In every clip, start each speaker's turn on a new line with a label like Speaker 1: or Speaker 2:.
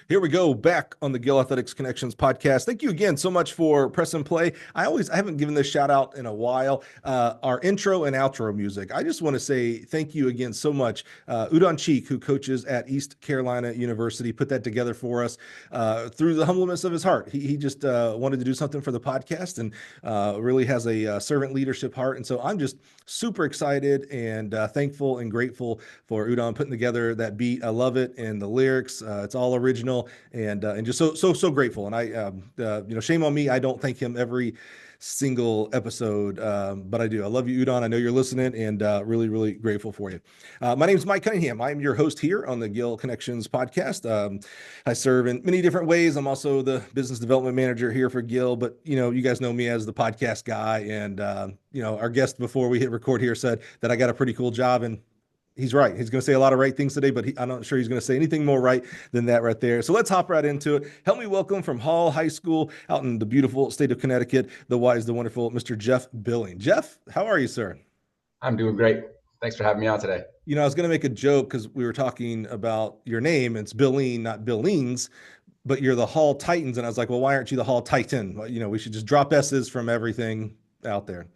Speaker 1: Here we go, back on the Gill Athletics Connections podcast. Thank you again so much for press and play. I haven't given this shout out in a while. Our intro and outro music. I just want to say thank you again so much. Udon Cheek, who coaches at East Carolina University, put that together for us through the humbleness of his heart. He just wanted to do something for the podcast and really has a servant leadership heart. And so I'm just super excited and thankful and grateful for Udon putting together that beat. I love it, and the lyrics. It's all original, and just so grateful. And I shame on me. I don't thank him every single episode, but I do. I love you, Udon. I know you're listening, and really grateful for you. My name is Mike Cunningham. I'm your host here on the Gill Connections podcast. I serve in many different ways. I'm also the business development manager here for Gill, but you guys know me as the podcast guy. And our guest before we hit record here said that I got a pretty cool job, and he's right. He's going to say a lot of right things today, but I'm not sure he's going to say anything more right than that right there. So let's hop right into it. Help me welcome from Hall High School out in the beautiful state of Connecticut, the wise, the wonderful Mr. Jeff Billing. Jeff, how are you, sir?
Speaker 2: I'm doing great. Thanks for having me on today.
Speaker 1: I was going to make a joke because we were talking about your name. It's Billing, not Billings, but you're the Hall Titans. And I was like, well, why aren't you the Hall Titan? We should just drop S's from everything out there.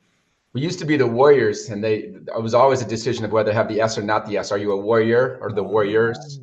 Speaker 2: We used to be the Warriors, and it was always a decision of whether to have the S or not the S. Are you a Warrior or the Warriors?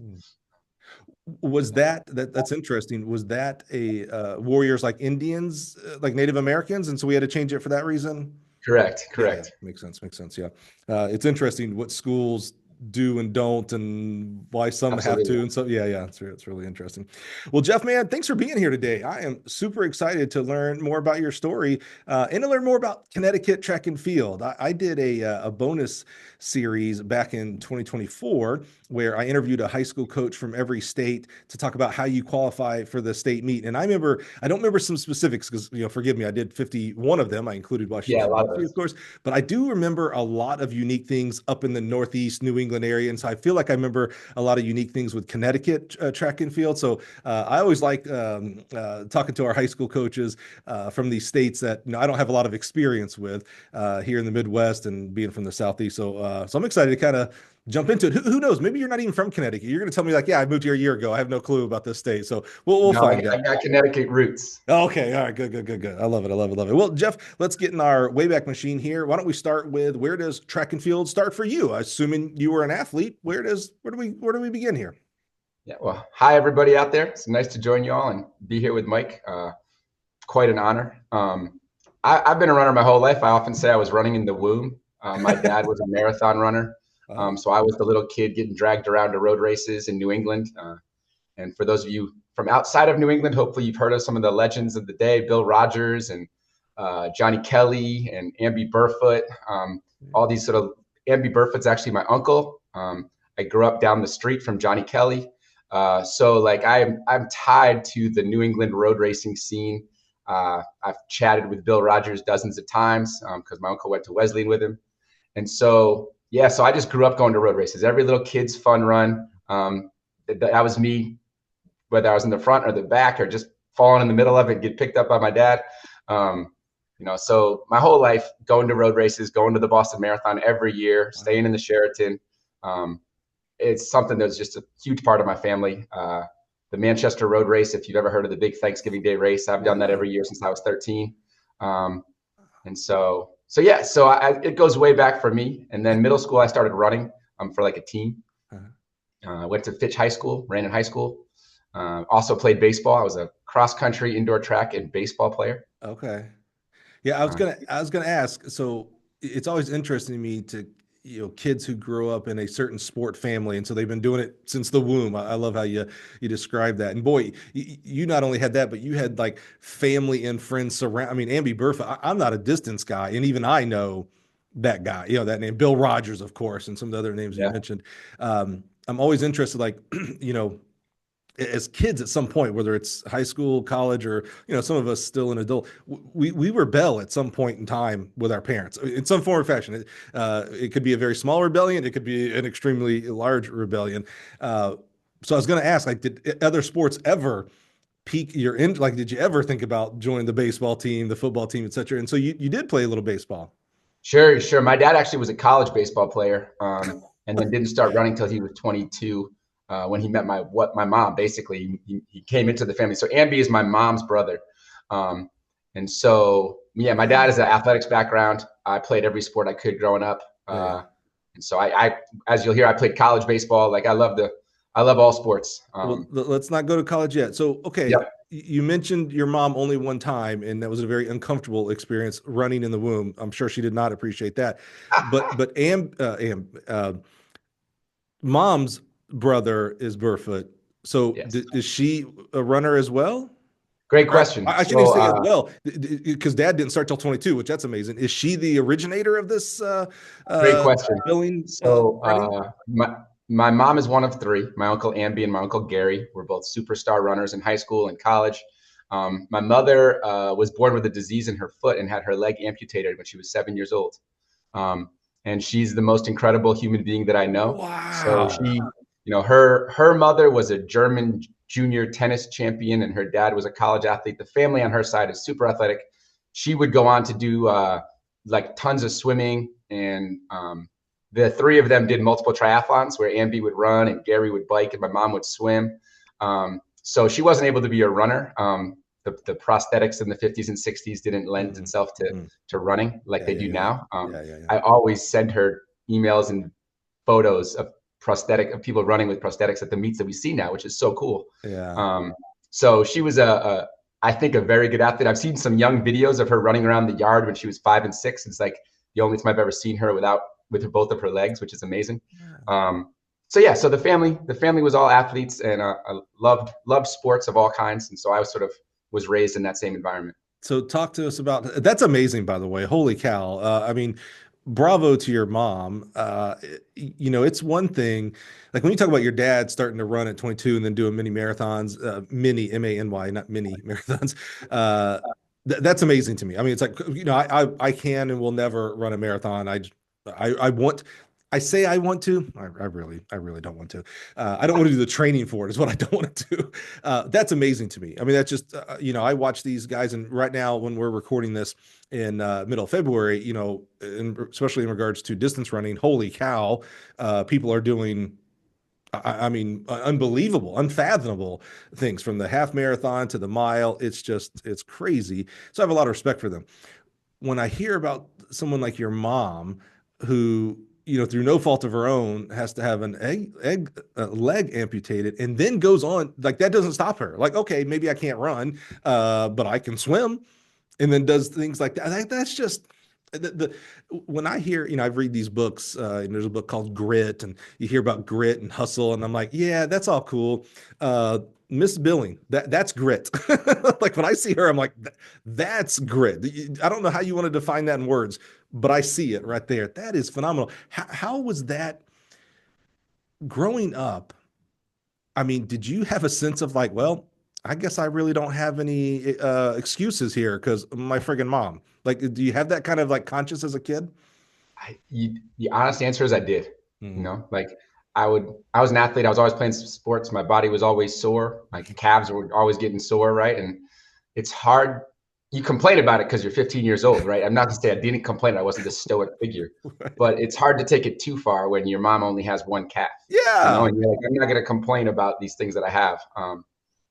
Speaker 1: Was that's interesting. Was that a Warriors like Indians, like Native Americans? And so we had to change it for that reason?
Speaker 2: Correct.
Speaker 1: Yeah, makes sense. Yeah. It's interesting what schools do and don't, and why some Absolutely. Have to. And so, yeah, it's really interesting. Well, Jeff, man, thanks for being here today. I am super excited to learn more about your story and to learn more about Connecticut track and field. I did a bonus series back in 2024 where I interviewed a high school coach from every state to talk about how you qualify for the state meet. And I don't remember some specifics because, forgive me, I did 51 of them. I included Washington, of course, but I do remember a lot of unique things up in the Northeast New England area. And so I feel like I remember a lot of unique things with Connecticut track and field. So I always like talking to our high school coaches from these states that I don't have a lot of experience with here in the Midwest and being from the Southeast. So I'm excited to kind of jump into it. Who knows? Maybe you're not even from Connecticut. You're going to tell me like, yeah, I moved here a year ago. I have no clue about this state. So we'll find out.
Speaker 2: I got Connecticut roots.
Speaker 1: Okay. All right. Good. I love it. Well, Jeff, let's get in our Wayback Machine here. Why don't we start with where does track and field start for you? Assuming you were an athlete, where do we begin here?
Speaker 2: Yeah. Well, hi everybody out there. It's nice to join you all and be here with Mike. Quite an honor. I've been a runner my whole life. I often say I was running in the womb. My dad was a marathon runner. So I was the little kid getting dragged around to road races in New England. And for those of you from outside of New England, hopefully you've heard of some of the legends of the day, Bill Rogers and Johnny Kelly and Amby Burfoot. All these sort of Amby Burfoot's actually my uncle. I grew up down the street from Johnny Kelly. So like I'm tied to the New England road racing scene. I've chatted with Bill Rogers dozens of times because my uncle went to Wesleyan with him. And so I just grew up going to road races. Every little kid's fun run. That was me, whether I was in the front or the back or just falling in the middle of it, get picked up by my dad. So my whole life going to road races, going to the Boston Marathon every year, staying in the Sheraton. It's something that's just a huge part of my family. The Manchester Road Race, if you've ever heard of the big Thanksgiving Day race, I've done that every year since I was 13. It goes way back for me. And then middle school, I started running for like a team. Went to Fitch High School, ran in high school. Also played baseball. I was a cross country, indoor track, and baseball player.
Speaker 1: Okay. Yeah, I was gonna ask. So it's always interesting to me to kids who grow up in a certain sport family, and so they've been doing it since the womb. I love how you describe that. And boy, you not only had that, but you had like family and friends surround. I mean, Amby Burfoot. I'm not a distance guy, and even I know that guy. That name, Bill Rogers, of course, and some of the other names you mentioned. I'm always interested, like as kids at some point, whether it's high school, college, or some of us still an adult, we rebel at some point in time with our parents in some form or fashion. It could be a very small rebellion. It could be an extremely large rebellion. So I was going to ask, like, did other sports ever pique your interest? Like, did you ever think about joining the baseball team, the football team, et cetera? And so you did play a little baseball.
Speaker 2: Sure. My dad actually was a college baseball player, and then didn't start running till he was 22. when he met my mom. Basically, he came into the family. So Ambi is my mom's brother. And so, yeah, my dad has an athletics background. I played every sport I could growing up. And so I, as you'll hear, I played college baseball. Like I love all sports.
Speaker 1: Well, let's not go to college yet. So, okay,
Speaker 2: Yep.
Speaker 1: you mentioned your mom only one time, and that was a very uncomfortable experience running in the womb. I'm sure she did not appreciate that. But mom's brother is barefoot. So
Speaker 2: Yes.
Speaker 1: is she a runner as well?
Speaker 2: Great
Speaker 1: Or
Speaker 2: question.
Speaker 1: I shouldn't even say as well, because dad didn't start till 22, which that's amazing. Is she the originator of this
Speaker 2: Great question.
Speaker 1: billing
Speaker 2: So
Speaker 1: running?
Speaker 2: my mom is one of three. My uncle Ambi and my uncle Gary were both superstar runners in high school and college. My mother was born with a disease in her foot and had her leg amputated when she was 7 years old. And she's the most incredible human being that I know. So
Speaker 1: Wow.
Speaker 2: she, her mother was a German junior tennis champion, and her dad was a college athlete. The family on her side is super athletic. She would go on to do like tons of swimming, and the three of them did multiple triathlons where Ambi would run and Gary would bike and my mom would swim. So she wasn't able to be a runner. The prosthetics in the 50s and 60s didn't lend itself to running like they do now. I always send her emails and photos of people running with prosthetics at the meets that we see now, which is so cool. So she was I think a very good athlete. I've seen some young videos of her running around the yard when she was 5 and 6. It's like the only time I've ever seen her with both of her legs, which is amazing. So the family was all athletes, and I loved sports of all kinds, and so I was raised in that same environment.
Speaker 1: So talk to us about that's amazing, by the way. Holy cow. I mean, bravo to your mom. It's one thing, like when you talk about your dad starting to run at 22 and then doing mini marathons, mini MANY, not mini marathons. That's amazing to me. I mean, it's like, I can and will never run a marathon. I want, I say I want to. I really don't want to. I don't want to do the training for it. Is what I don't want to do. That's amazing to me. I mean, that's just I watch these guys, and right now when we're recording this in middle of February, especially in regards to distance running, holy cow, people are doing. I mean, unbelievable, unfathomable things from the half marathon to the mile. It's crazy. So I have a lot of respect for them. When I hear about someone like your mom, who through no fault of her own has to have an leg amputated, and then goes on, like, that doesn't stop her. Like, okay, maybe I can't run, but I can swim, and then does things like that. That's just when I hear, I've read these books, and there's a book called Grit, and you hear about grit and hustle, and I'm like, yeah, that's all cool. Miss Billing, that's grit. Like when I see her, I'm like, that's grit. I don't know how you want to define that in words, but I see it right there. That is phenomenal. How was that growing up? I mean, did you have a sense of like, well, I guess I really don't have any excuses here because my friggin' mom. Like, do you have that kind of like conscious as a kid?
Speaker 2: The honest answer is I did.
Speaker 1: Mm.
Speaker 2: Like I was an athlete. I was always playing sports. My body was always sore. My calves were always getting sore, right? And it's hard. You complain about it because you're 15 years old, right? I'm not to say I didn't complain. I wasn't this stoic figure, but it's hard to take it too far when your mom only has one calf.
Speaker 1: Yeah.
Speaker 2: And you're like, I'm not going to complain about these things that I have.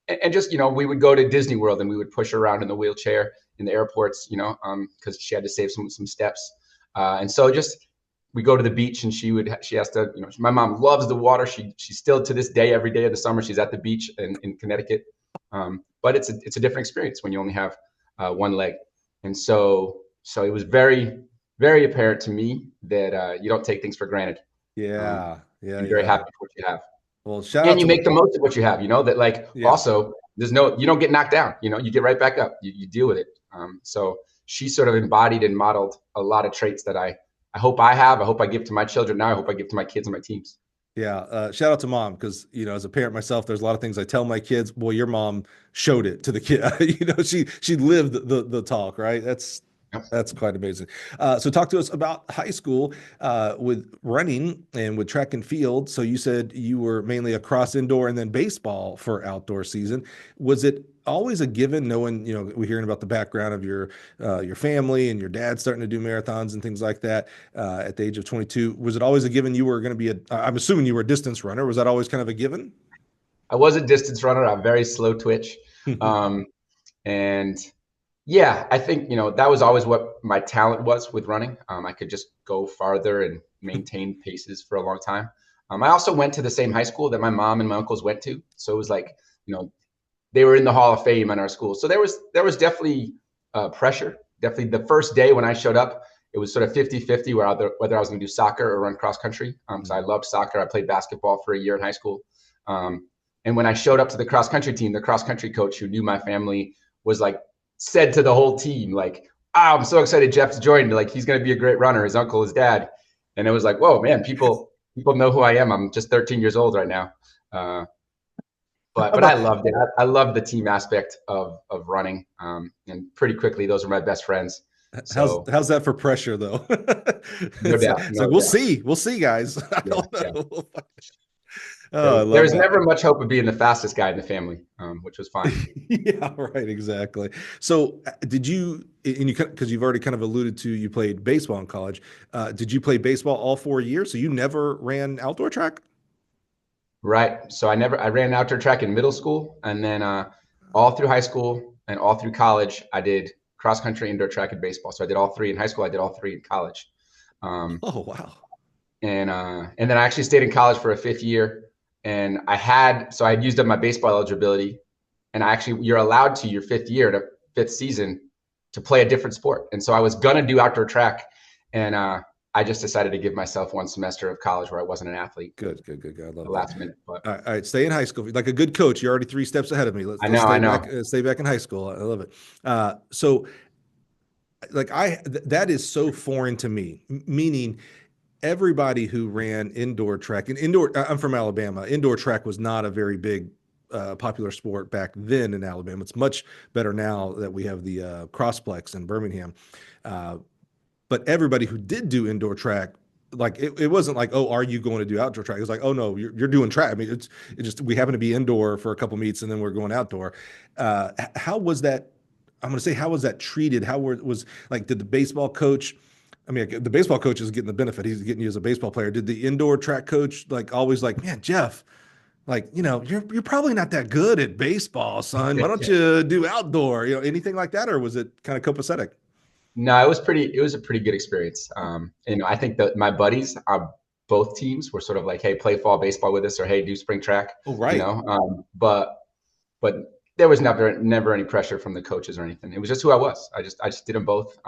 Speaker 2: And just, we would go to Disney World and we would push her around in the wheelchair in the airports, because she had to save some steps. And so just we go to the beach and she has to, my mom loves the water. She's still to this day, every day of the summer, she's at the beach in Connecticut. But it's a different experience when you only have one leg. And so it was very, very apparent to me that you don't take things for granted.
Speaker 1: Yeah.
Speaker 2: You're very happy with what you have.
Speaker 1: Well, shout out
Speaker 2: And you
Speaker 1: to
Speaker 2: make the most of what you have, that like also you don't get knocked down, you get right back up, you deal with it. So she sort of embodied and modeled a lot of traits that I hope I hope I give to my children now. I hope I give to my kids and my teams.
Speaker 1: Yeah. Shout out to mom. Cause as a parent myself, there's a lot of things I tell my kids. Boy, your mom showed it to the kid. She lived the talk, right? That's quite amazing. So talk to us about high school with running and with track and field. So you said you were mainly across indoor and then baseball for outdoor season. Was it always a given, knowing, we're hearing about the background of your family and your dad starting to do marathons and things like that at the age of 22? Was it always a given you were going to be I'm assuming you were a distance runner. Was that always kind of a given?
Speaker 2: I was a distance runner. I'm very slow twitch. Um, and yeah, I think, that was always what my talent was with running. I could just go farther and maintain paces for a long time. I also went to the same high school that my mom and my uncles went to. So it was like, they were in the Hall of Fame in our school. So there was definitely pressure. Definitely the first day when I showed up, it was sort of 50-50 whether I was going to do soccer or run cross country. So I loved soccer. I played basketball for a year in high school. And when I showed up to the cross country team, the cross country coach who knew my family was like, said to the whole team, like, oh, I'm so excited Jeff's joined. Like, he's going to be a great runner. His uncle, his dad. And it was like, whoa, man, people know who I am. I'm just 13 years old right now. But I loved it. I loved the team aspect of running. And pretty quickly, those were my best friends. So
Speaker 1: how's that for pressure though?
Speaker 2: No doubt.
Speaker 1: It's like, we'll see, guys. I don't know. Oh, I love
Speaker 2: There's
Speaker 1: that.
Speaker 2: never much hope of being the fastest guy in the family, which was fine.
Speaker 1: Yeah, right, exactly. So did you, and because you've already kind of alluded to, you played baseball in college. Did you play baseball all 4 years? So you never ran outdoor track?
Speaker 2: Right. So I ran outdoor track in middle school, and then all through high school and all through college, I did cross country, indoor track, and baseball. So I did all three in high school. I did all three in college.
Speaker 1: Oh, wow.
Speaker 2: And then I actually stayed in college for a fifth year. And I had used up my baseball eligibility, and you're allowed to your fifth year to fifth season to play a different sport. And so I was going to do outdoor track, and I just decided to give myself one semester of college where I wasn't an athlete.
Speaker 1: Good. I love
Speaker 2: the
Speaker 1: that.
Speaker 2: last minute. But
Speaker 1: all right, stay in high school. Like a good coach, you're already 3 steps ahead of me. Let's
Speaker 2: I know.
Speaker 1: stay back in high school. I love it. So like that is so foreign to me, meaning everybody who ran indoor track and I'm from Alabama. Indoor track was not a very big popular sport back then in Alabama. It's much better now that we have the Crossplex in Birmingham. But everybody who did do indoor track, like it wasn't like, oh, are you going to do outdoor track? It was like, oh no, you're doing track. I mean, it just we happen to be indoor for a couple meets and then we're going outdoor. How was that? I'm going to say, how was that treated? Was like, did the baseball coach? I mean, the baseball coach is getting the benefit. He's getting you as a baseball player. Did the indoor track coach like always like, man, Jeff, like, you're probably not that good at baseball, son. Why don't you do outdoor? Anything like that, or was it kind of copacetic?
Speaker 2: No, it was a pretty good experience. I think that my buddies on both teams were sort of like, hey, play fall baseball with us, or hey, do spring track.
Speaker 1: Oh, right.
Speaker 2: But there was never any pressure from the coaches or anything. It was just who I was. I just did them both.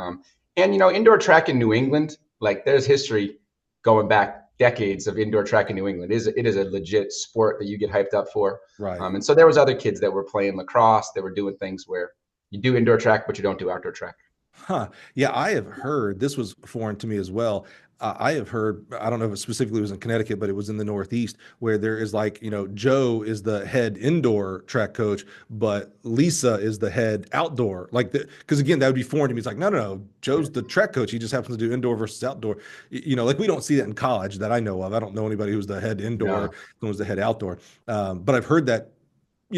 Speaker 2: Indoor track in New England, like there's history going back decades of indoor track in New England. It is a legit sport that you get hyped up for.
Speaker 1: Right.
Speaker 2: And so there was other kids that were playing lacrosse. They were doing things where you do indoor track, but you don't do outdoor track.
Speaker 1: Huh. Yeah, I have heard, this was foreign to me as well. I have heard, I don't know if it specifically was in Connecticut, but it was in the Northeast, where there is like, Joe is the head indoor track coach, but Lisa is the head outdoor. Like, because again, that would be foreign to me. It's like, no. Joe's the track coach. He just happens to do indoor versus outdoor. Like we don't see that in college that I know of. I don't know anybody who's the head indoor, who's the head outdoor. But I've heard that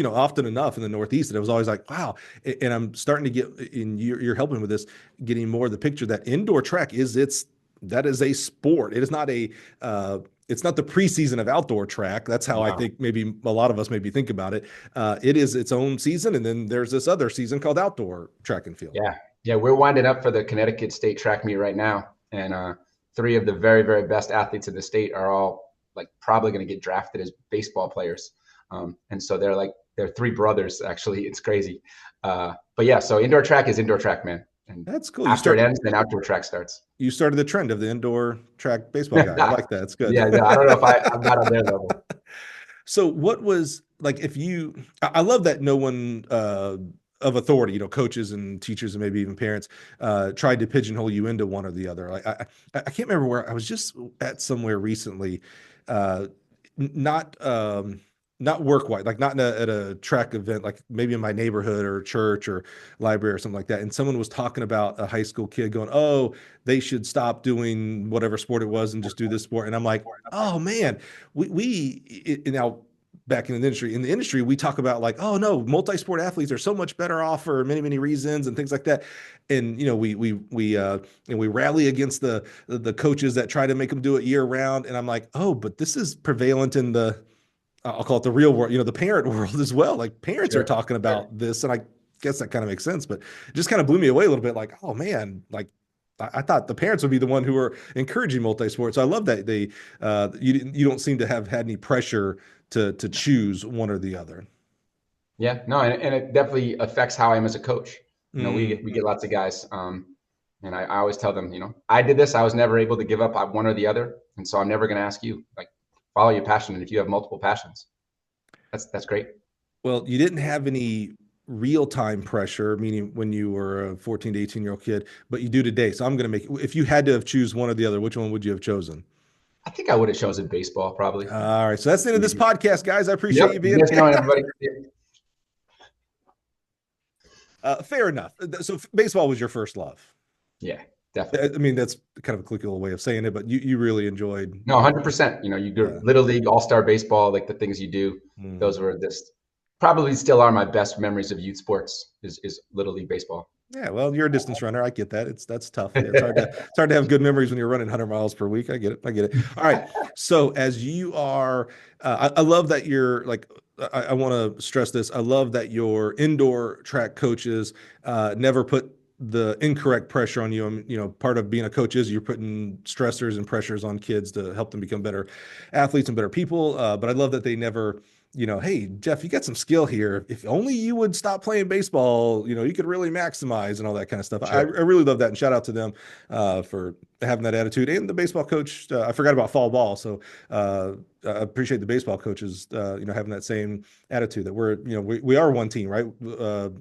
Speaker 1: often enough in the Northeast, that it was always like, wow. And I'm starting to get, and you're helping with this, getting more of the picture that indoor track that is a sport. It is not it's not the preseason of outdoor track. That's how I think maybe a lot of us maybe think about it. It is its own season. And then there's this other season called outdoor track and field.
Speaker 2: Yeah. We're winding up for the Connecticut state track meet right now. And 3 of the very, very best athletes in the state are all like probably going to get drafted as baseball players. And so they're 3 brothers, actually. It's crazy. But yeah, so indoor track is indoor track, man. And
Speaker 1: that's cool.
Speaker 2: After it ends, then outdoor track starts.
Speaker 1: You started the trend of the indoor track baseball guy. I like that. It's good.
Speaker 2: Yeah, I don't know if I'm not on their level.
Speaker 1: So what was like, I love that no one of authority, coaches and teachers and maybe even parents tried to pigeonhole you into one or the other. Like I can't remember where I was just at somewhere recently, not work-wise, like not at a track event, like maybe in my neighborhood or church or library or something like that. And someone was talking about a high school kid going, oh, they should stop doing whatever sport it was and just do this sport. And I'm like, oh man, now back in the industry. In the industry, we talk about like, oh no, multi-sport athletes are so much better off for many, many reasons and things like that. And we rally against the coaches that try to make them do it year round. And I'm like, oh, but this is prevalent in the I'll call it the real world, the parent world as well. Like parents are
Speaker 2: Sure.
Speaker 1: talking about this, and I guess that kind of makes sense. But it just kind of blew me away a little bit. Like, oh man, like I thought the parents would be the one who were encouraging multi-sport. So I love that you don't seem to have had any pressure to choose one or the other.
Speaker 2: Yeah, no, and it definitely affects how I am as a coach. We
Speaker 1: Mm.
Speaker 2: get lots of guys, and I always tell them, I did this. I was never able to give up one or the other, and so I'm never going to ask you. Like, follow your passion, and if you have multiple passions, that's great.
Speaker 1: Well, you didn't have any real-time pressure, meaning when you were a 14 to 18-year-old kid, but you do today. So I'm going to if you had to have choose one or the other, which one would you have chosen?
Speaker 2: I think I would have chosen baseball probably.
Speaker 1: All right. So that's the end of this podcast, guys. I appreciate you
Speaker 2: Yep,
Speaker 1: being
Speaker 2: nice knowing everybody.
Speaker 1: fair enough. So baseball was your first love.
Speaker 2: Yeah,
Speaker 1: I
Speaker 2: definitely.
Speaker 1: mean, that's kind of a cliquical way of saying it, but you really enjoyed.
Speaker 2: No, 100%. You do
Speaker 1: Yeah.
Speaker 2: little league, all-star baseball, like the things you do.
Speaker 1: Mm.
Speaker 2: Those were just probably still are my best memories of youth sports is little league baseball.
Speaker 1: Yeah, well, you're a distance runner. I get that. That's tough. It's hard to have good memories when you're running 100 miles per week. I get it. I get it. All right. So as you are, I love that you're like. I want to stress this. I love that your indoor track coaches never put the incorrect pressure on you. Part of being a coach is you're putting stressors and pressures on kids to help them become better athletes and better people. But I love that they never hey, Jeff, you got some skill here. If only you would stop playing baseball, you could really maximize and all that kind of stuff. I
Speaker 2: Sure.
Speaker 1: really love that. And shout out to them for having that attitude. And the baseball coach, I forgot about fall ball. So I appreciate the baseball coaches, having that same attitude that we are one team, right? You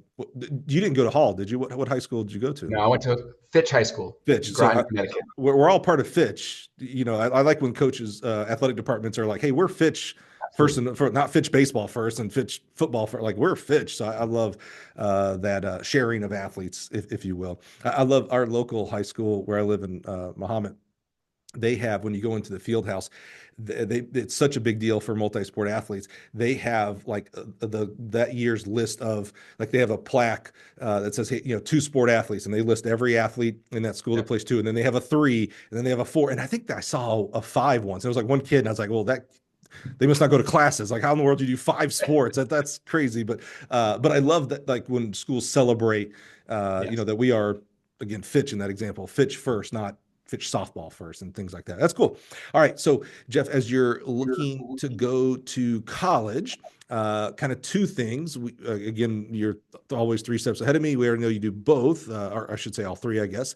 Speaker 1: didn't go to Hall, did you? What high school did you go to?
Speaker 2: No, I went to Fitch High School,
Speaker 1: Fitch. So
Speaker 2: Groton, Connecticut.
Speaker 1: we're all part of Fitch. I like when coaches, athletic departments are like, hey, we're Fitch first,
Speaker 2: Absolutely.
Speaker 1: and for not Fitch baseball first and Fitch football first. Like we're Fitch. So I love that sharing of athletes, if you will. I love our local high school where I live in Mahomet. They have, when you go into the field house, it's such a big deal for multi-sport athletes. They have like that year's list of, like, they have a plaque that says, hey, 2 sport athletes, and they list every athlete in that school that plays 2, and then they have a 3, and then they have a 4, and I think I saw a 5 once. There was like one kid, and I was like, well, that they must not go to classes. Like, how in the world do you do 5 sports? That's crazy. But I love that, like, when schools celebrate,
Speaker 2: Yes.
Speaker 1: that we are, again, Fitch in that example, Fitch first, not Fitch softball first, and things like that. That's cool. All right. So Jeff, as you're looking to go to college, kind of 2 things. Again, you're always 3 steps ahead of me. We already know you do both, or I should say all 3, I guess.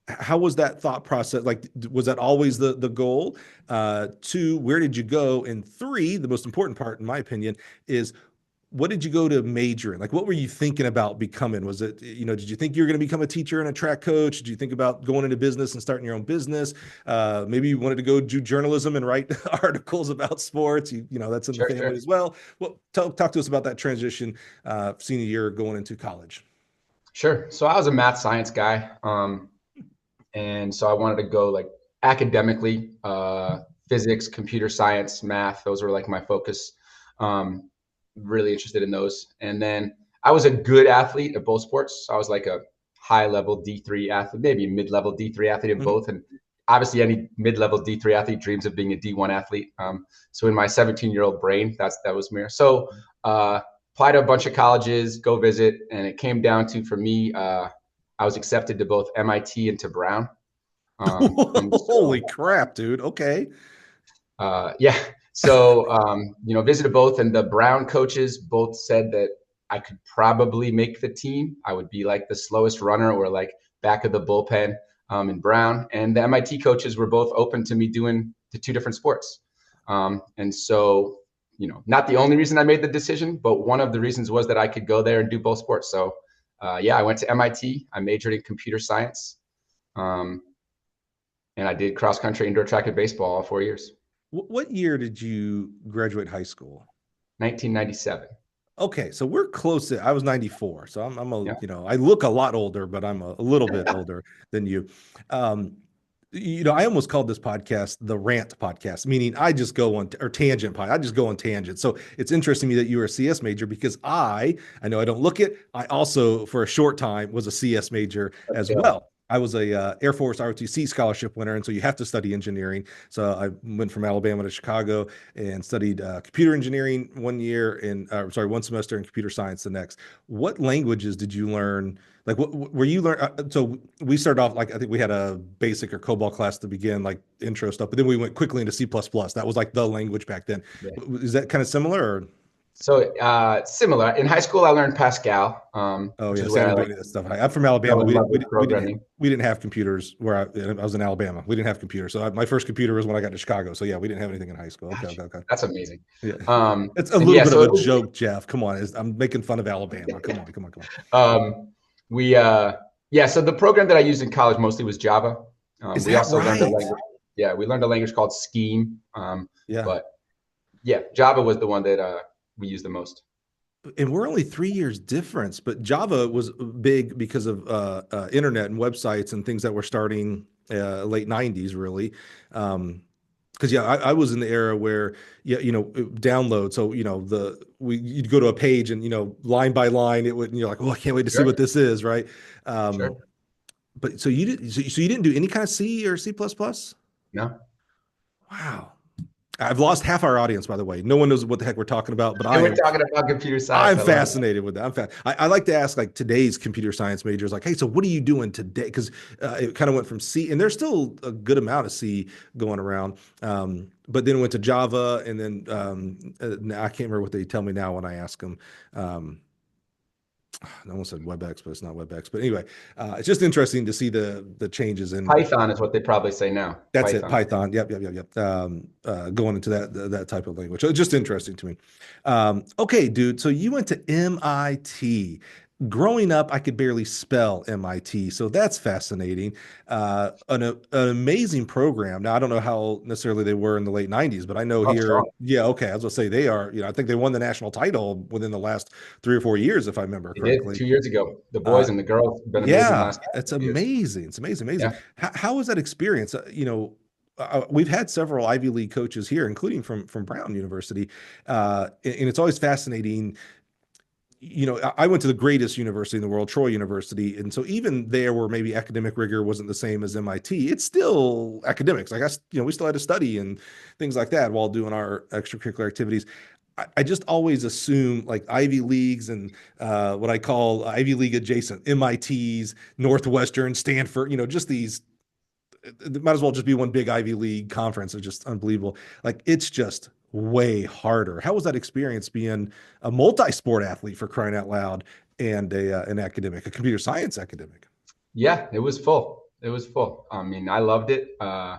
Speaker 1: How was that thought process? Like, was that always the goal? 2, where did you go? And 3, the most important part, in my opinion, is what did you go to major in? Like, what were you thinking about becoming? Was it, did you think you were going to become a teacher and a track coach? Did you think about going into business and starting your own business? Maybe you wanted to go do journalism and write articles about sports. That's in the
Speaker 2: Sure,
Speaker 1: family
Speaker 2: sure.
Speaker 1: as well. Well, talk to us about that transition, senior year going into college.
Speaker 2: Sure. So I was a math science guy. And so I wanted to go like academically, physics, computer science, math. Those were like my focus. Really interested in those. And then I was a good athlete at both sports. I was like a high level D3 athlete, maybe a mid level D3 athlete in
Speaker 1: Mhm.
Speaker 2: both. And obviously, any mid level D3 athlete dreams of being a D1 athlete. So in my 17-year-old brain, that was me. So applied to a bunch of colleges, go visit, and it came down to, for me, I was accepted to both MIT and to Brown. And so,
Speaker 1: Holy crap, dude. Okay.
Speaker 2: yeah. So, visited both, and the Brown coaches both said that I could probably make the team. I would be like the slowest runner or like back of the bullpen in Brown. And the MIT coaches were both open to me doing the 2 different sports. And so, not the only reason I made the decision, but one of the reasons was that I could go there and do both sports. So, I went to MIT. I majored in computer science. Um, and I did cross country, indoor track, and baseball all 4 years.
Speaker 1: What year did you graduate high school?
Speaker 2: 1997.
Speaker 1: Okay, so we're close to, I was 94. So I'm
Speaker 2: Yeah.
Speaker 1: I look a lot older, but I'm a little bit older than you. Um, I almost called this podcast the rant podcast, meaning I just go on or tangent pod. I just go on tangent. So it's interesting to me that you were a CS major because I know I don't look it. I also, for a short time, was a CS major as
Speaker 2: Yeah.
Speaker 1: well. I was a Air Force ROTC scholarship winner, and so you have to study engineering. So I went from Alabama to Chicago and studied computer engineering 1 year and sorry, 1 semester, and computer science the next. What languages did you learn? Like, what were you learn? So we started off like I think we had a basic or COBOL class to begin, like intro stuff, but then we went quickly into C++. That was like the language back then.
Speaker 2: Yeah.
Speaker 1: Is that kind of similar? Or?
Speaker 2: So similar. In high school, I learned Pascal,
Speaker 1: Oh
Speaker 2: which
Speaker 1: yeah,
Speaker 2: is
Speaker 1: so I
Speaker 2: where I
Speaker 1: didn't do
Speaker 2: like
Speaker 1: any of that stuff. I'm from Alabama.
Speaker 2: fell in love with programming.
Speaker 1: We didn't have computers where I was in Alabama. We didn't have computers. So my first computer was when I got to Chicago. So yeah, we didn't have anything in high school. Okay,
Speaker 2: Gotcha.
Speaker 1: okay.
Speaker 2: That's amazing.
Speaker 1: Yeah, it's a
Speaker 2: And
Speaker 1: little
Speaker 2: yeah,
Speaker 1: bit
Speaker 2: so
Speaker 1: of
Speaker 2: it
Speaker 1: a
Speaker 2: was,
Speaker 1: joke, Jeff. Come on, I'm making fun of Alabama. Come on, come on, come
Speaker 2: we yeah, so the program that I used in college mostly was Java.
Speaker 1: on. Is
Speaker 2: We
Speaker 1: that
Speaker 2: also learned a
Speaker 1: right?
Speaker 2: language. Yeah, we learned a language called Scheme.
Speaker 1: Yeah.
Speaker 2: But yeah, Java was the one that we used the most.
Speaker 1: And we're only 3 years difference, but Java was big because of internet and websites and things that were starting late 90s, really. Because yeah, I was in the era where yeah, download. So you'd go to a page and line by line, it would and you're like, oh, I can't wait to see
Speaker 2: Sure,
Speaker 1: what this is, right? Um,
Speaker 2: sure.
Speaker 1: but so you didn't do any kind of C or C plus plus?
Speaker 2: No,
Speaker 1: Wow. I've lost half our audience, by the way. No one knows what the heck we're talking about, but
Speaker 2: and we're talking about computer science.
Speaker 1: I'm
Speaker 2: I love it.
Speaker 1: fascinated with that. I like to ask like today's computer science majors, like, hey, so what are you doing today? Because it kind of went from C, and there's still a good amount of C going around, but then went to Java, and then now I can't remember what they tell me now when I ask them. I almost said WebEx, but it's not WebEx. But anyway, it's just interesting to see the changes in.
Speaker 2: Python is what they probably say now.
Speaker 1: That's it,
Speaker 2: Python.
Speaker 1: Python. Yep. Going into that type of language. So it's just interesting to me. Okay, dude. So you went to MIT. Growing up, I could barely spell MIT, so that's fascinating. An amazing program. Now, I don't know how necessarily they were in the late '90s, but I know
Speaker 2: Oh,
Speaker 1: here,
Speaker 2: strong.
Speaker 1: yeah, okay. I was gonna say they are. I think they won the national title within the last 3 or 4 years, if I remember
Speaker 2: They did
Speaker 1: correctly.
Speaker 2: 2 years ago. The
Speaker 1: Uh,
Speaker 2: boys and the girls have been amazing the
Speaker 1: yeah,
Speaker 2: last
Speaker 1: it's
Speaker 2: couple of years.
Speaker 1: amazing. It's amazing, amazing.
Speaker 2: Yeah.
Speaker 1: How was that experience? We've had several Ivy League coaches here, including from Brown University, and it's always fascinating. I went to the greatest university in the world, Troy University, and so even there, where maybe academic rigor wasn't the same as MIT, it's still academics. I guess we still had to study and things like that while doing our extracurricular activities. I just always assume like Ivy Leagues and what I call Ivy League adjacent, MITs, Northwestern, Stanford, just these, it might as well just be one big Ivy League conference. It's just unbelievable. Like it's just way harder. How was that experience being a multi-sport athlete, for crying out loud, and an academic, a computer science academic?
Speaker 2: Yeah, it was full. It was full. I mean, I loved it. I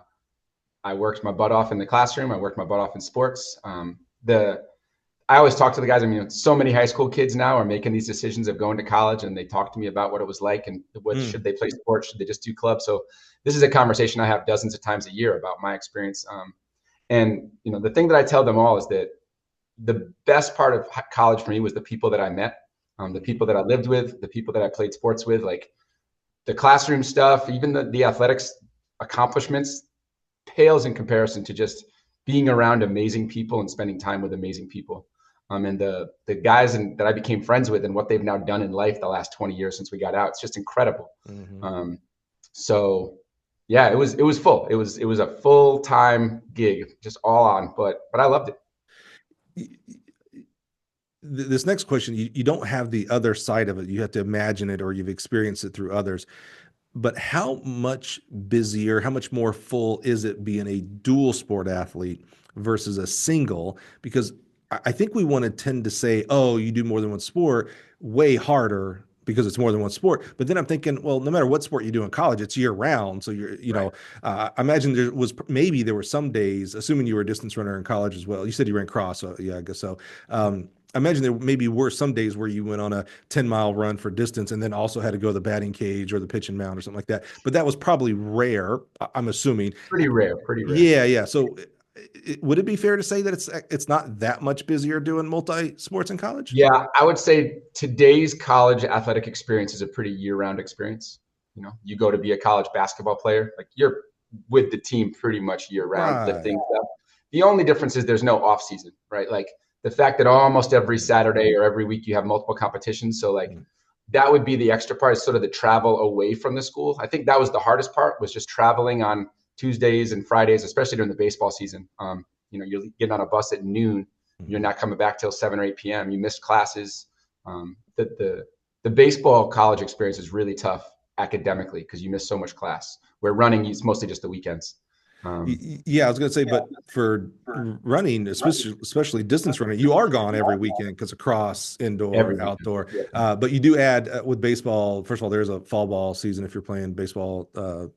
Speaker 2: worked my butt off in the classroom. I worked my butt off in sports. I always talk to the guys. I mean, so many high school kids now are making these decisions of going to college, and they talk to me about what it was like and what should they play sports, should they just do clubs. So this is a conversation I have dozens of times a year about my experience. And the thing that I tell them all is that the best part of college for me was the people that I met, the people that I lived with, the people that I played sports with, like the classroom stuff, even the athletics accomplishments pales in comparison to just being around amazing people and spending time with amazing people. And the guys that I became friends with and what they've now done in life the last 20 years since we got out, it's just incredible.
Speaker 1: Mm-hmm.
Speaker 2: So yeah, it was full. It was a full-time gig, just all on, but I loved it.
Speaker 1: This next question, you don't have the other side of it. You have to imagine it or you've experienced it through others. But how much busier, how much more full is it being a dual sport athlete versus a single? Because I think we want to tend to say, oh, you do more than one sport, way harder because it's more than one sport. But then I'm thinking, well, no matter what sport you do in college, it's year round. So
Speaker 2: Right.
Speaker 1: I imagine there were some days, assuming you were a distance runner in college as well. You said you ran cross, so yeah, I guess so. I imagine there maybe were some days where you went on a 10-mile run for distance and then also had to go to the batting cage or the pitching mound or something like that. But that was probably rare, I'm assuming.
Speaker 2: Pretty rare, pretty rare.
Speaker 1: Yeah. So would it be fair to say that it's not that much busier doing multi-sports in college?
Speaker 2: Yeah, I would say today's college athletic experience is a pretty year-round experience. You go to be a college basketball player, like you're with the team pretty much year round,
Speaker 1: Right.
Speaker 2: lifting stuff. The only difference is there's no off season, right? Like the fact that almost every Saturday or every week you have multiple competitions. So like that would be the extra part, is sort of the travel away from the school. I think that was the hardest part, was just traveling on Tuesdays and Fridays, especially during the baseball season. You know, you're getting on a bus at noon, you're not coming back till 7 or 8 p.m. You missed classes. The baseball college experience is really tough academically because you miss so much class. Where running, it's mostly just the weekends.
Speaker 1: Yeah, I was going to say, but for running, especially distance running, you are gone every weekend because of cross, indoor, outdoor. But you do add with baseball. First of all, there's a fall ball season if you're playing baseball,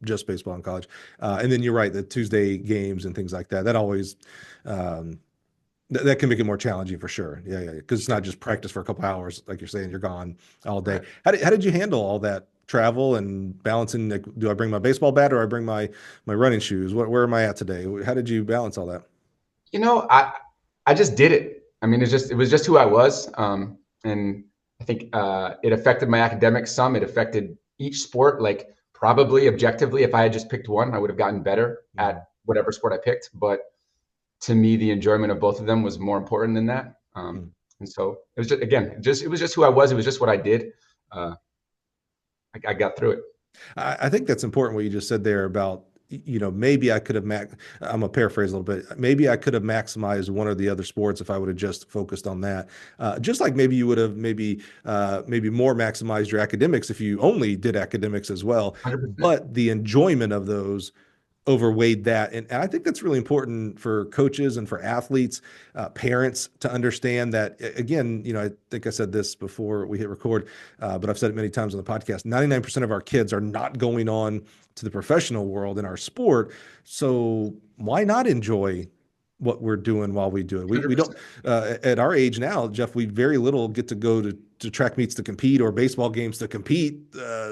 Speaker 1: just baseball in college. And then you're right, the Tuesday games and things like that. That always that can make it more challenging for sure. Yeah, because it's not just practice for a couple hours, like you're saying, you're gone all day. Right. How did you handle all that travel and balancing? Like, do I bring my baseball bat or I bring my running shoes? Where am I at today? How did you balance all that?
Speaker 2: You know, I just did it. I mean, it was just who I was, and I think it affected my academics some. It affected each sport. Like probably objectively, if I had just picked one, I would have gotten better at whatever sport I picked. But to me, the enjoyment of both of them was more important than that. And so it was just, again, it was just who I was. It was just what I did. I got through it.
Speaker 1: I think that's important what you just said there about, you know, maybe I could have, I'm gonna paraphrase a little bit. Maybe I could have maximized one or the other sports if I would have just focused on that. Just like maybe you would have maybe more maximized your academics if you only did academics as well.
Speaker 2: 100%.
Speaker 1: But the enjoyment of those overweighed that. And I think that's really important for coaches and for athletes, parents to understand that. Again, you know, I think I said this before we hit record, but I've said it many times on the podcast, 99% of our kids are not going on to the professional world in our sport. So why not enjoy what we're doing while we do it? We don't, at our age now, Jeff, we very little get to go to track meets to compete or baseball games to compete.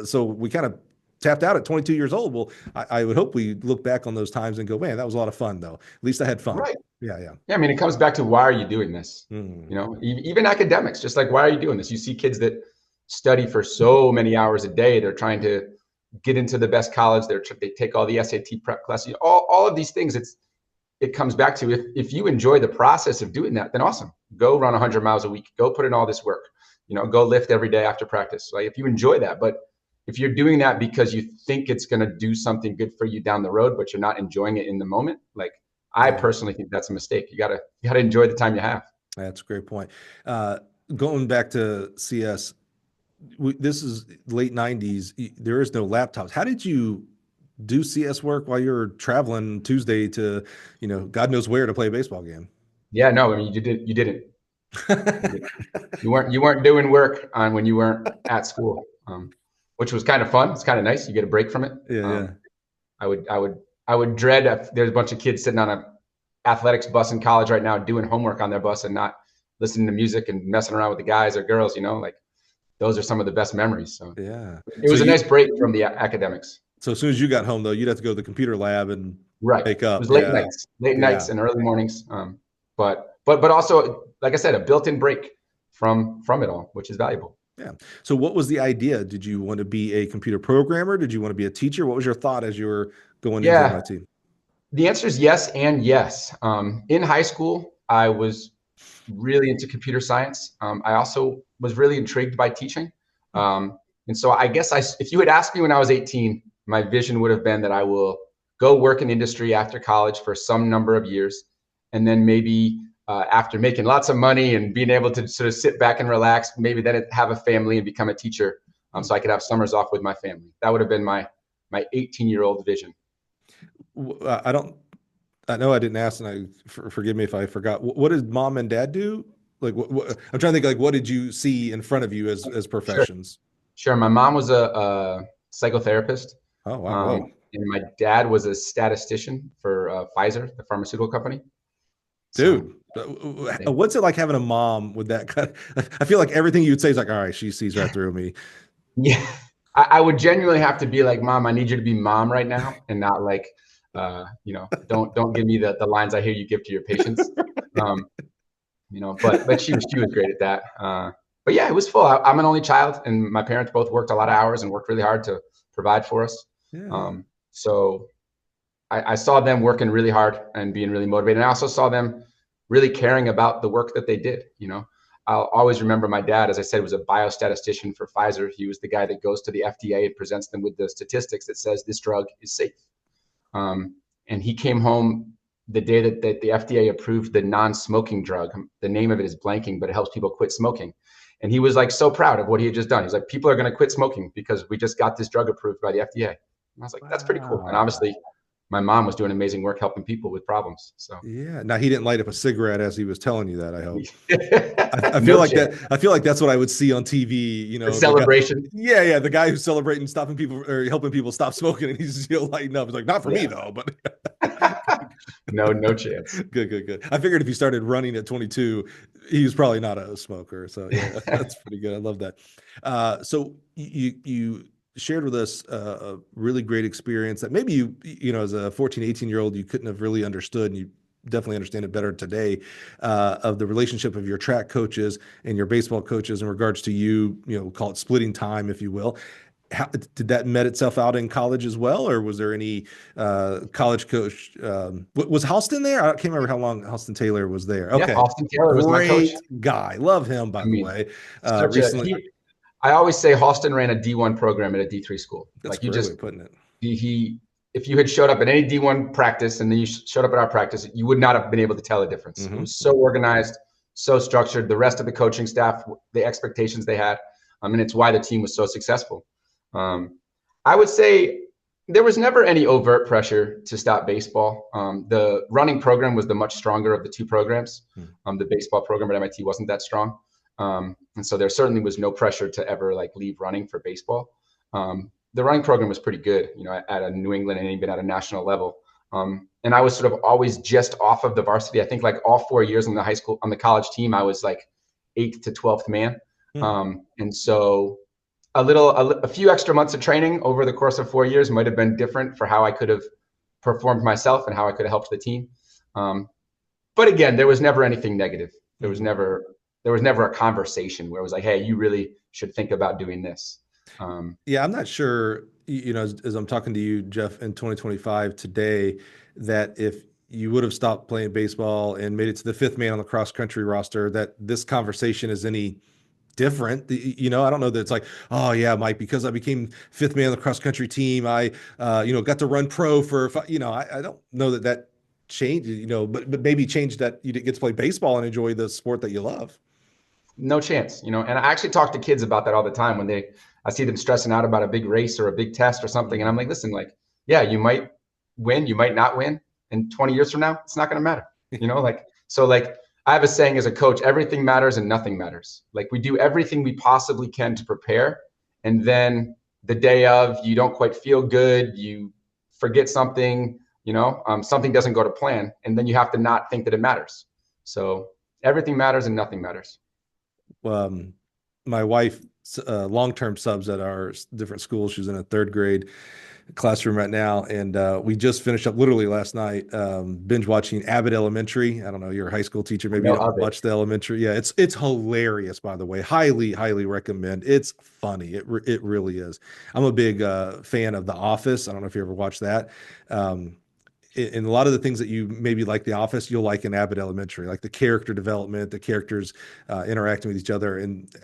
Speaker 1: So we kind of tapped out at 22 years old. Well, I would hope we look back on those times and go, man, that was a lot of fun though. At least I had fun.
Speaker 2: Right.
Speaker 1: Yeah.
Speaker 2: I mean, it comes back to, why are you doing this? You know, even academics, just like, why are you doing this? You see kids that study for so many hours a day. They're trying to get into the best college. They take all the SAT prep classes, all of these things. It comes back to, if you enjoy the process of doing that, then awesome. Go run 100 miles a week. Go put in all this work. You know, go lift every day after practice. Like, if you enjoy that, but if you're doing that because you think it's going to do something good for you down the road, but you're not enjoying it in the moment, like, I personally think that's a mistake. You gotta enjoy the time you have.
Speaker 1: That's a great point. Going back to CS, this is late 90s. There is no laptops. How did you do CS work while you're traveling Tuesday to, you know, God knows where to play a baseball game?
Speaker 2: Yeah, no, I mean, you didn't. You weren't doing work on when you weren't at school. Which was kind of fun. It's kind of nice. You get a break from it.
Speaker 1: Yeah.
Speaker 2: I would dread if there's a bunch of kids sitting on an athletics bus in college right now doing homework on their bus and not listening to music and messing around with the guys or girls, you know, like, those are some of the best memories. So
Speaker 1: yeah,
Speaker 2: it was a nice break from the academics.
Speaker 1: So as soon as you got home though, you'd have to go to the computer lab and wake up.
Speaker 2: It was late nights and early mornings. But also, like I said, a built-in break from it all, which is valuable.
Speaker 1: Yeah. So what was the idea? Did you want to be a computer programmer? Did you want to be a teacher? What was your thought as you were going into MIT?
Speaker 2: The answer is yes and yes. In high school, I was really into computer science. I also was really intrigued by teaching. And so I guess if you had asked me when I was 18, my vision would have been that I will go work in industry after college for some number of years. And then maybe after making lots of money and being able to sort of sit back and relax, maybe then have a family and become a teacher, so I could have summers off with my family. That would have been my 18-year-old vision.
Speaker 1: I know I didn't ask, and forgive me if I forgot. What did mom and dad do? Like, I'm trying to think, like, what did you see in front of you as professions?
Speaker 2: Sure. My mom was a psychotherapist.
Speaker 1: Oh, wow.
Speaker 2: And my dad was a statistician for Pfizer, the pharmaceutical company.
Speaker 1: Dude, what's it like having a mom with that kind of, I feel like everything you would say is like, all right, she sees right through me.
Speaker 2: Yeah. I would genuinely have to be like, Mom, I need you to be mom right now, and not like, you know, don't give me the lines I hear you give to your patients. You know, but she was great at that. But yeah, it was full. I'm an only child, and my parents both worked a lot of hours and worked really hard to provide for us.
Speaker 1: Yeah.
Speaker 2: So I saw them working really hard and being really motivated. And I also saw them really caring about the work that they did. I'll always remember my dad, as I said, was a biostatistician for Pfizer. He was the guy that goes to the FDA and presents them with the statistics that says this drug is safe. And he came home the day that the FDA approved the non-smoking drug. The name of it is blanking, but it helps people quit smoking. And he was like so proud of what he had just done. He's like, people are going to quit smoking because we just got this drug approved by the FDA. And I was like, that's pretty cool. And obviously my mom was doing amazing work helping people with problems. So
Speaker 1: yeah. Now he didn't light up a cigarette as he was telling you that, I hope. I
Speaker 2: No
Speaker 1: feel like
Speaker 2: chance.
Speaker 1: that. I feel like that's what I would see on TV,
Speaker 2: The celebration.
Speaker 1: Yeah. The guy who's celebrating, stopping people or helping people stop smoking, and he's lighting up. It's like, not for me though, but
Speaker 2: No chance.
Speaker 1: Good. I figured if he started running at 22, he was probably not a smoker. So yeah, that's pretty good. I love that. So you shared with us a really great experience that maybe you know, as a 14, 18-year-old, you couldn't have really understood, and you definitely understand it better today, of the relationship of your track coaches and your baseball coaches in regards to you know, call it splitting time, if you will. How did that met itself out in college as well, or was there any college coach? Was Halston there? I can't remember how long Halston Taylor was there. Okay,
Speaker 2: Yeah, Austin Taylor was my coach.
Speaker 1: Great guy, love him, by the way. Recently,
Speaker 2: I always say Halston ran a D1 program at a D3 school.
Speaker 1: That's
Speaker 2: like you
Speaker 1: great
Speaker 2: just
Speaker 1: way of putting it.
Speaker 2: He if you had showed up at any D1 practice and then you showed up at our practice, you would not have been able to tell the difference. It was so organized, so structured. The rest of the coaching staff, the expectations they had, and it's why the team was so successful. I would say there was never any overt pressure to stop baseball. The running program was the much stronger of the two programs. The baseball program at MIT wasn't that strong. And so there certainly was no pressure to ever like leave running for baseball. The running program was pretty good, you know, at a New England and even at a national level. And I was sort of always just off of the varsity. I think like all 4 years on the college team, I was like 8th to 12th man. And so a few extra months of training over the course of 4 years might have been different for how I could have performed myself and how I could have helped the team. But again, there was never anything negative. There was never a conversation where it was like, hey, you really should think about doing this.
Speaker 1: Yeah, I'm not sure, you know, as I'm talking to you, Jeff, in 2025 today, that if you would have stopped playing baseball and made it to the 5th man on the cross country roster, that this conversation is any different. You know, I don't know that it's like, oh yeah, Mike, because I became 5th man on the cross country team, I, you know, got to run pro for, you know, I don't know that changed, you know, but maybe changed that you didn't get to play baseball and enjoy the sport that you love.
Speaker 2: No chance, you know, and I actually talk to kids about that all the time when I see them stressing out about a big race or a big test or something. And I'm like, listen, like, yeah, you might win, you might not win. And 20 years from now, it's not going to matter, you know, like, so like I have a saying as a coach, everything matters and nothing matters. Like we do everything we possibly can to prepare. And then the day of, you don't quite feel good, you forget something, you know, something doesn't go to plan. And then you have to not think that it matters. So everything matters and nothing matters.
Speaker 1: My wife long-term subs at our different schools. She's in a 3rd grade classroom right now, and we just finished up literally last night binge watching Abbott Elementary. I don't know, you're a high school teacher, maybe you don't watch the elementary. Yeah, it's hilarious, by the way. Highly recommend. It's funny. It really is. I'm a big fan of The Office. I don't know if you ever watched that. In a lot of the things that you maybe like The Office, you'll like in Abbott Elementary, like the character development, the characters interacting with each other, and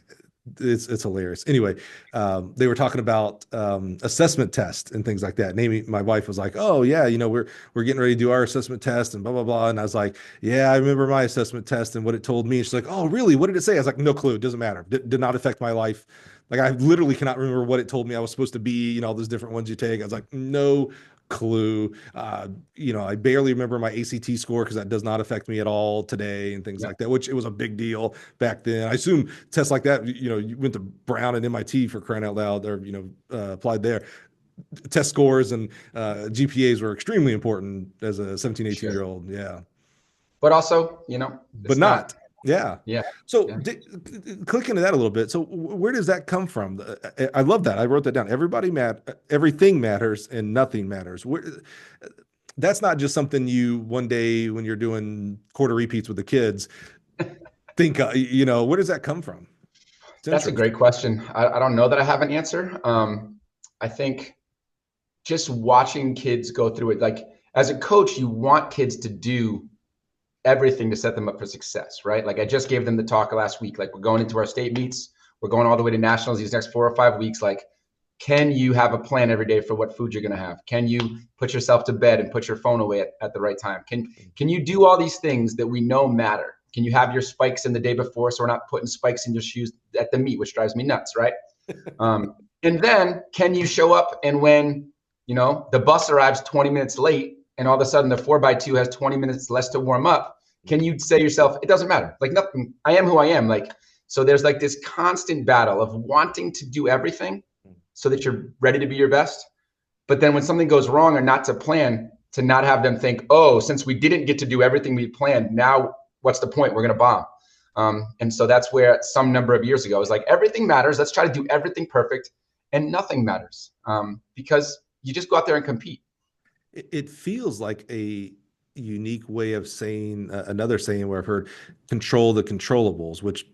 Speaker 1: it's hilarious. Anyway, they were talking about assessment tests and things like that. And my wife was like, "Oh yeah, you know, we're getting ready to do our assessment test and blah blah blah." And I was like, "Yeah, I remember my assessment test and what it told me." And she's like, "Oh really? What did it say?" I was like, "No clue. It doesn't matter. Did not affect my life." Like I literally cannot remember what it told me I was supposed to be. You know, all those different ones you take. I was like, "No clue." You know, I barely remember my ACT score because that does not affect me at all today and things like that, which it was a big deal back then. I assume tests like that, you know, you went to Brown and MIT for crying out loud, or, you know, applied there. Test scores and GPAs were extremely important as a 17, 18-year-old. Yeah.
Speaker 2: But also, you know,
Speaker 1: but not. Yeah.
Speaker 2: Yeah.
Speaker 1: So click into that a little bit. So where does that come from? I love that. I wrote that down. Everything matters and nothing matters. That's not just something you one day when you're doing quarter repeats with the kids think, you know, where does that come from?
Speaker 2: That's a great question. I don't know that I have an answer. I think just watching kids go through it, like as a coach, you want kids to do everything to set them up for success, right? Like I just gave them the talk last week. Like we're going into our state meets, we're going all the way to nationals these next 4 or 5 weeks. Like, can you have a plan every day for what food you're going to have? Can you put yourself to bed and put your phone away at the right time? Can you do all these things that we know matter? Can you have your spikes in the day before so we're not putting spikes in your shoes at the meet, which drives me nuts, right? And then can you show up, and when the bus arrives 20 minutes late and all of a sudden the 4x2 has 20 minutes less to warm up, can you say to yourself, it doesn't matter, like nothing, I am who I am. Like, so there's like this constant battle of wanting to do everything so that you're ready to be your best. But then when something goes wrong or not to plan, to not have them think, oh, since we didn't get to do everything we planned, now what's the point? We're going to bomb. And so that's where some number of years ago, it was like, everything matters. Let's try to do everything perfect, and nothing matters, because you just go out there and compete.
Speaker 1: It feels like a unique way of saying another saying where I've heard control the controllables, which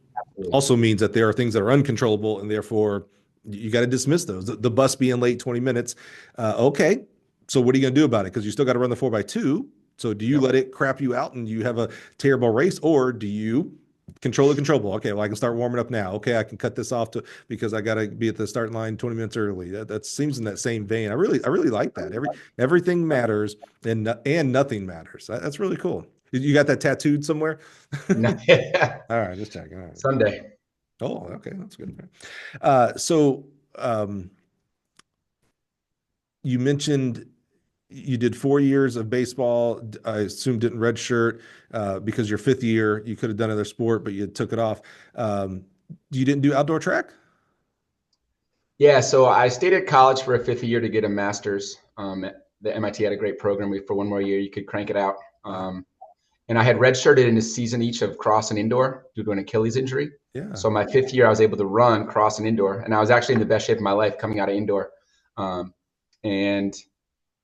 Speaker 1: also means that there are things that are uncontrollable, and therefore you got to dismiss those. The bus being late 20 minutes. Okay. So what are you going to do about it? Because you still got to run the 4x2. So do you let it crap you out and you have a terrible race, or do you control the controllable? Okay, well, I can start warming up now. Okay, I can cut this off because I got to be at the starting line 20 minutes early. That seems in that same vein. I really like that. Everything matters and nothing matters. That's really cool. You got that tattooed somewhere? All right, just checking. All right.
Speaker 2: Someday.
Speaker 1: Oh, okay, that's good. So you mentioned you did 4 years of baseball. I assume didn't redshirt because your 5th year you could have done another sport, but you took it off. You didn't do outdoor track?
Speaker 2: Yeah, so I stayed at college for a 5th year to get a master's. The MIT had a great program. For one more year, you could crank it out. And I had redshirted in a season each of cross and indoor due to an Achilles injury.
Speaker 1: Yeah.
Speaker 2: So my 5th year, I was able to run cross and indoor, and I was actually in the best shape of my life coming out of indoor, and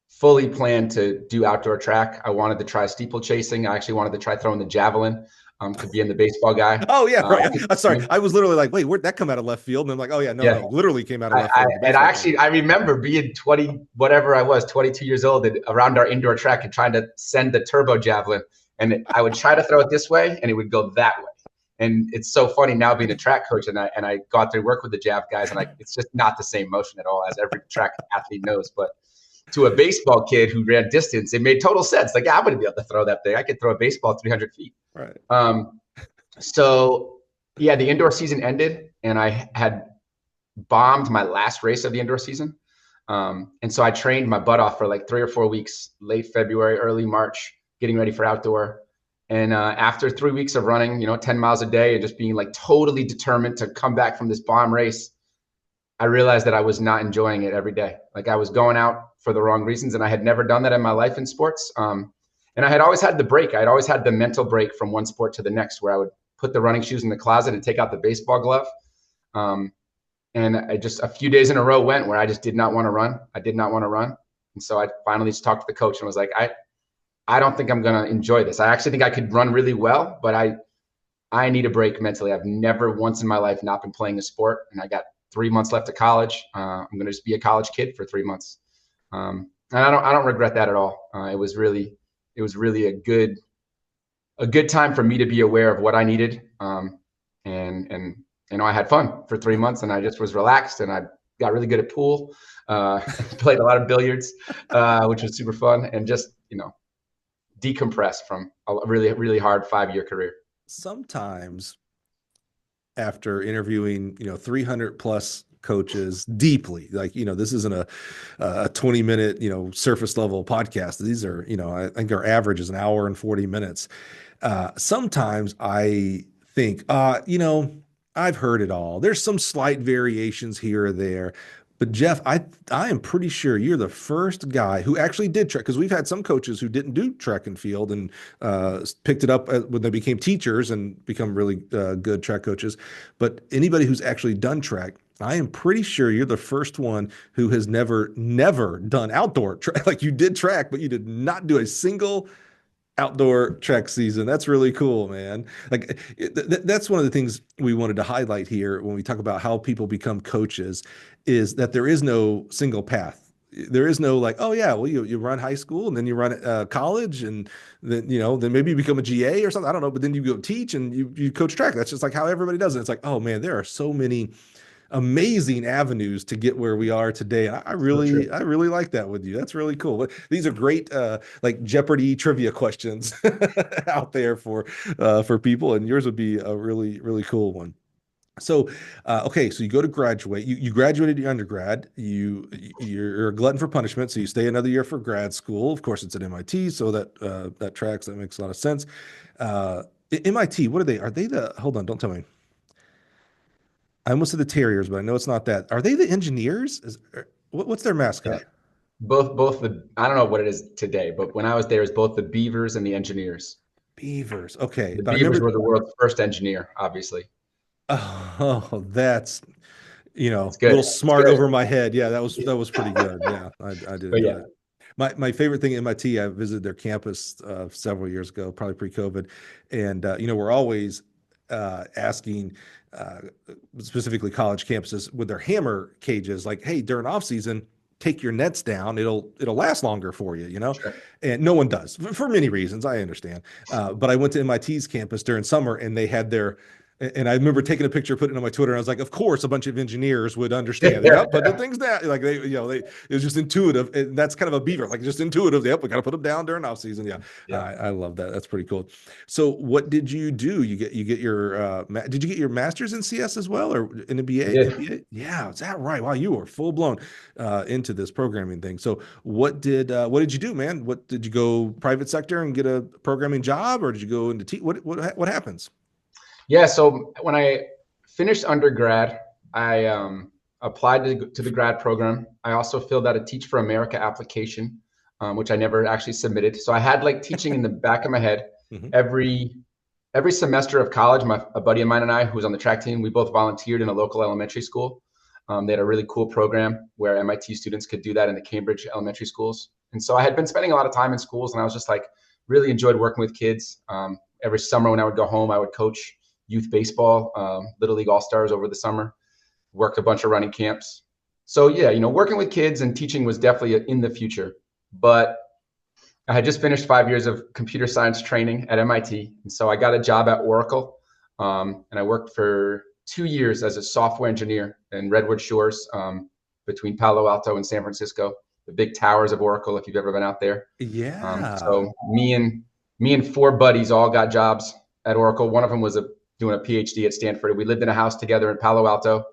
Speaker 2: fully planned to do outdoor track. I wanted to try steeplechasing. I actually wanted to try throwing the javelin to be in the baseball guy.
Speaker 1: Oh yeah, right. Sorry, I was literally like, wait, where'd that come out of left field? And I'm like, oh yeah, no, literally came out of left field.
Speaker 2: I remember being 20, whatever I was, 22 years old, and around our indoor track and trying to send the turbo javelin. And I would try to throw it this way, and it would go that way. And it's so funny now being a track coach, and I got to work with the jav guys, and it's just not the same motion at all, as every track athlete knows. But to a baseball kid who ran distance, it made total sense. Like, yeah, I'm going to be able to throw that thing. I could throw a baseball 300 feet.
Speaker 1: Right.
Speaker 2: So yeah, the indoor season ended, and I had bombed my last race of the indoor season. And so I trained my butt off for like 3 or 4 weeks, late February, early March, getting ready for outdoor. And after 3 weeks of running, 10 miles a day and just being like totally determined to come back from this bomb race, I realized that I was not enjoying it every day. Like, I was going out for the wrong reasons, and I had never done that in my life in sports. And I had always had the break. I had always had the mental break from one sport to the next, where I would put the running shoes in the closet and take out the baseball glove. And I just, a few days in a row went where I just did not want to run. I did not want to run. And so I finally just talked to the coach and was like, I don't think I'm going to enjoy this. I actually think I could run really well, but I need a break mentally. I've never once in my life not been playing a sport, and I got 3 months left of college. I'm going to just be a college kid for 3 months. And I don't regret that at all. It was really a good time for me to be aware of what I needed. And I had fun for 3 months, and I just was relaxed, and I got really good at pool, played a lot of billiards, which was super fun, and just, decompress from a really, really hard 5-year career.
Speaker 1: Sometimes after interviewing, 300 plus coaches deeply, like, this isn't a 20-minute, surface level podcast. These are, I think our average is an hour and 40 minutes. Sometimes I think, I've heard it all. There's some slight variations here or there. But Jeff, I am pretty sure you're the first guy who actually did track, because we've had some coaches who didn't do track and field and picked it up when they became teachers and become really good track coaches. But anybody who's actually done track, I am pretty sure you're the first one who has never done outdoor track. Like, you did track, but you did not do a single outdoor track season. That's really cool, man. Like, that's one of the things we wanted to highlight here when we talk about how people become coaches, is that there is no single path. there is no like, oh yeah, well you run high school and then you run college and then then maybe you become a GA or something. I don't know, but then you go teach and you coach track. That's just like how everybody does it. It's like, oh man, there are so many amazing avenues to get where we are today. I
Speaker 2: So true.
Speaker 1: really like that with you. That's really cool. These are great like Jeopardy trivia questions out there for people, and yours would be a really cool one. So, okay, so you go to graduate. You graduated your undergrad. You're a glutton for punishment, so you stay another year for grad school. Of course, it's at MIT, so that tracks. That makes a lot of sense. MIT, what are they? Are they the? Hold on, don't tell me. I almost said the Terriers, but I know it's not that. Are they the Engineers? What's their
Speaker 2: Yeah.
Speaker 1: mascot?
Speaker 2: Both the, I don't know what it is today, but when I was there, it was both the Beavers and the Engineers.
Speaker 1: Beavers. Okay,
Speaker 2: The
Speaker 1: but I
Speaker 2: Beavers
Speaker 1: remember.
Speaker 2: were the world's first engineer, obviously.
Speaker 1: Oh, that's
Speaker 2: It's
Speaker 1: a
Speaker 2: good.
Speaker 1: little
Speaker 2: It's
Speaker 1: smart
Speaker 2: good.
Speaker 1: over my head. Yeah, that was pretty good. Yeah, I didn't
Speaker 2: But
Speaker 1: know
Speaker 2: yeah,
Speaker 1: that. My favorite thing at MIT, I visited their campus several years ago, probably pre-COVID, and we're always asking uh, specifically college campuses with their hammer cages, like, hey, during off season, take your nets down. It'll last longer for you,
Speaker 2: sure.
Speaker 1: and no one does for many reasons. I understand, but I went to MIT's campus during summer, and they had their and I remember taking a picture, putting it on my Twitter, and I was like, of course, a bunch of engineers would understand. Yep, put the things down. Like it was just intuitive. And that's kind of a beaver, like just intuitive. Yep, we got to put them down during off season. Yeah,
Speaker 2: Yeah.
Speaker 1: I love that. That's pretty cool. So, what did you do? You get your did you get your master's in CS as well, or in
Speaker 2: I
Speaker 1: MBA?
Speaker 2: did.
Speaker 1: MBA? Yeah, is that right? Wow, you were full blown into this programming thing. So, what did you do, man? What did you go private sector and get a programming job, or did you go into what happens?
Speaker 2: Yeah. So when I finished undergrad, I applied to the grad program. I also filled out a Teach for America application, which I never actually submitted. So I had like teaching in the back of my head
Speaker 1: Mhm.
Speaker 2: every semester of college. A buddy of mine and I, who was on the track team, we both volunteered in a local elementary school. They had a really cool program where MIT students could do that in the Cambridge elementary schools. And so I had been spending a lot of time in schools, and I was just like really enjoyed working with kids. Every summer when I would go home, I would coach youth baseball, Little League All Stars over the summer. Worked a bunch of running camps. So yeah, working with kids and teaching was definitely in the future. But I had just finished 5 years of computer science training at MIT, and so I got a job at Oracle, and I worked for 2 years as a software engineer in Redwood Shores, between Palo Alto and San Francisco, the big towers of Oracle. If you've ever been out there,
Speaker 1: Yeah.
Speaker 2: so me and four buddies all got jobs at Oracle. One of them was doing a PhD at Stanford. We lived in a house together in Palo Alto,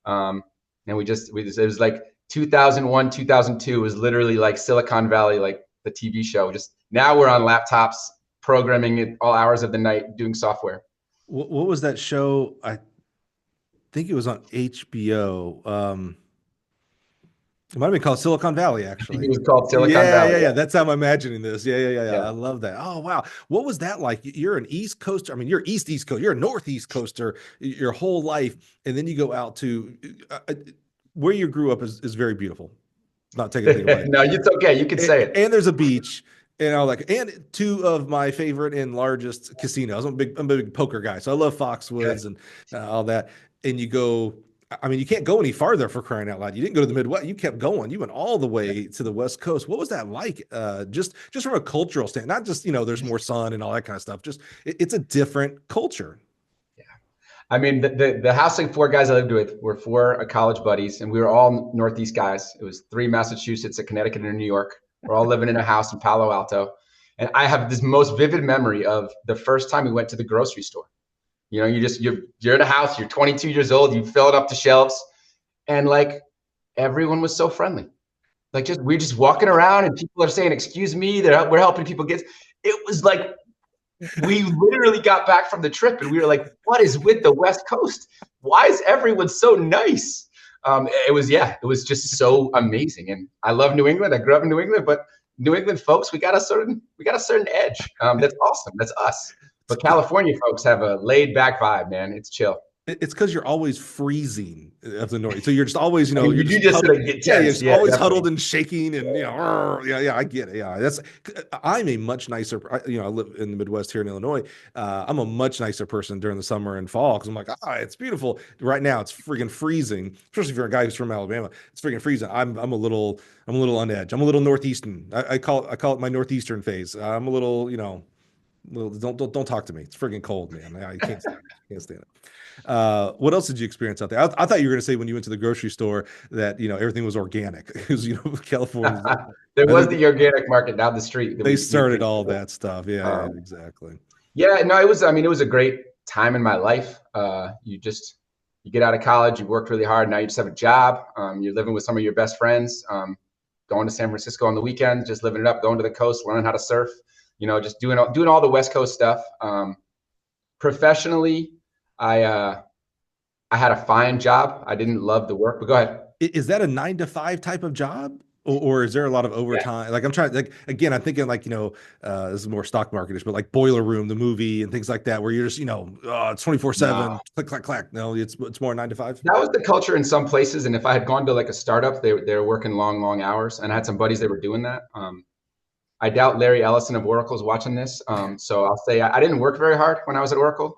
Speaker 2: and it was like 2001, 2002 was literally like Silicon Valley, like the TV show. Just now we're on laptops programming at all hours of the night doing software.
Speaker 1: What was that show? I think it was on HBO. It might have been called Silicon Valley,
Speaker 2: I think
Speaker 1: actually.
Speaker 2: it was called Silicon
Speaker 1: Yeah,
Speaker 2: Valley.
Speaker 1: yeah, yeah. That's how I'm imagining this. Yeah.
Speaker 2: Yeah.
Speaker 1: I love that. Oh, wow. What was that like? You're an East Coaster. I mean, you're East Coast. You're a Northeast Coaster your whole life, and then you go out to where you grew up is very beautiful. Not taking anything away.
Speaker 2: No, it's okay. You can say it.
Speaker 1: And there's a beach. And I was like, and two of my favorite and largest casinos. I'm a big poker guy, so I love
Speaker 2: Okay.
Speaker 1: Foxwoods and all that. And you go, I mean, you can't go any farther for crying out loud. You didn't go to the Midwest. You kept going. You went all the
Speaker 2: Yeah.
Speaker 1: way to the West Coast. What was that like? Just from a cultural standpoint, not just there's more sun and all that kind of stuff. Just it's a different culture.
Speaker 2: I mean, the house of four guys I lived with were four college buddies, and we were all Northeast guys. It was three Massachusetts, a Connecticut, and a New York. We're all living in a house in Palo Alto. And I have this most vivid memory of the first time we went to the grocery store. You're in a house, you're 22 years old, you fill it up to shelves, and like everyone was so friendly. Like we're just walking around and people are saying, "Excuse me," we're helping people get. It was like we literally got back from the trip and we were like, what is with the West Coast? Why is everyone so nice? It was just so amazing. And I love New England. I grew up in New England, but New England folks, we got a certain edge. That's awesome. That's us. But California folks have a laid back vibe, man. It's chill.
Speaker 1: It's because you're always freezing up the north. So you're just always,
Speaker 2: I mean,
Speaker 1: you're
Speaker 2: you do
Speaker 1: just
Speaker 2: just
Speaker 1: huddled.
Speaker 2: like get
Speaker 1: Yeah, you're
Speaker 2: tense.
Speaker 1: just
Speaker 2: Yeah,
Speaker 1: always
Speaker 2: definitely.
Speaker 1: huddled and shaking, and yeah, I get it. Yeah, I'm a much nicer. I live in the Midwest here in Illinois. I'm a much nicer person during the summer and fall because I'm like, it's beautiful. Right now, it's freaking freezing, especially if you're a guy who's from Alabama. It's freaking freezing. I'm a little on edge. I'm a little northeastern. I call it my northeastern phase. I'm a little, well, don't talk to me. It's freaking cold, man. I can't stand it. Can't stand it. What else did you experience out there? I thought you were going to say when you went to the grocery store that everything was organic because California.
Speaker 2: There
Speaker 1: I
Speaker 2: was
Speaker 1: think
Speaker 2: the organic market down the street that
Speaker 1: they
Speaker 2: we
Speaker 1: started
Speaker 2: picked
Speaker 1: all
Speaker 2: up.
Speaker 1: that stuff. Yeah,
Speaker 2: Um,
Speaker 1: exactly.
Speaker 2: yeah, no, it was. I mean, it was a great time in my life. You get out of college, you worked really hard. Now you just have a job. You're living with some of your best friends. Going to San Francisco on the weekends, just living it up. Going to the coast, learning how to surf. Just doing all the West Coast stuff. Professionally, I I had a fine job. I didn't love the work, but go ahead.
Speaker 1: Is that a 9 to 5 type of job? Or is there a lot of
Speaker 2: Yeah.
Speaker 1: overtime? Like I'm trying, like again, I'm thinking like this is more stock marketish, but like Boiler Room, the movie, and things like that, where you're just it's
Speaker 2: No,
Speaker 1: 24/7, click clack clack. No, it's more 9 to 5.
Speaker 2: that was the culture in some places. And if I had gone to like a startup, they were working long, long hours. And I had some buddies that were doing that. I doubt Larry Ellison of Oracle's watching this. So I'll say I didn't work very hard when I was at Oracle.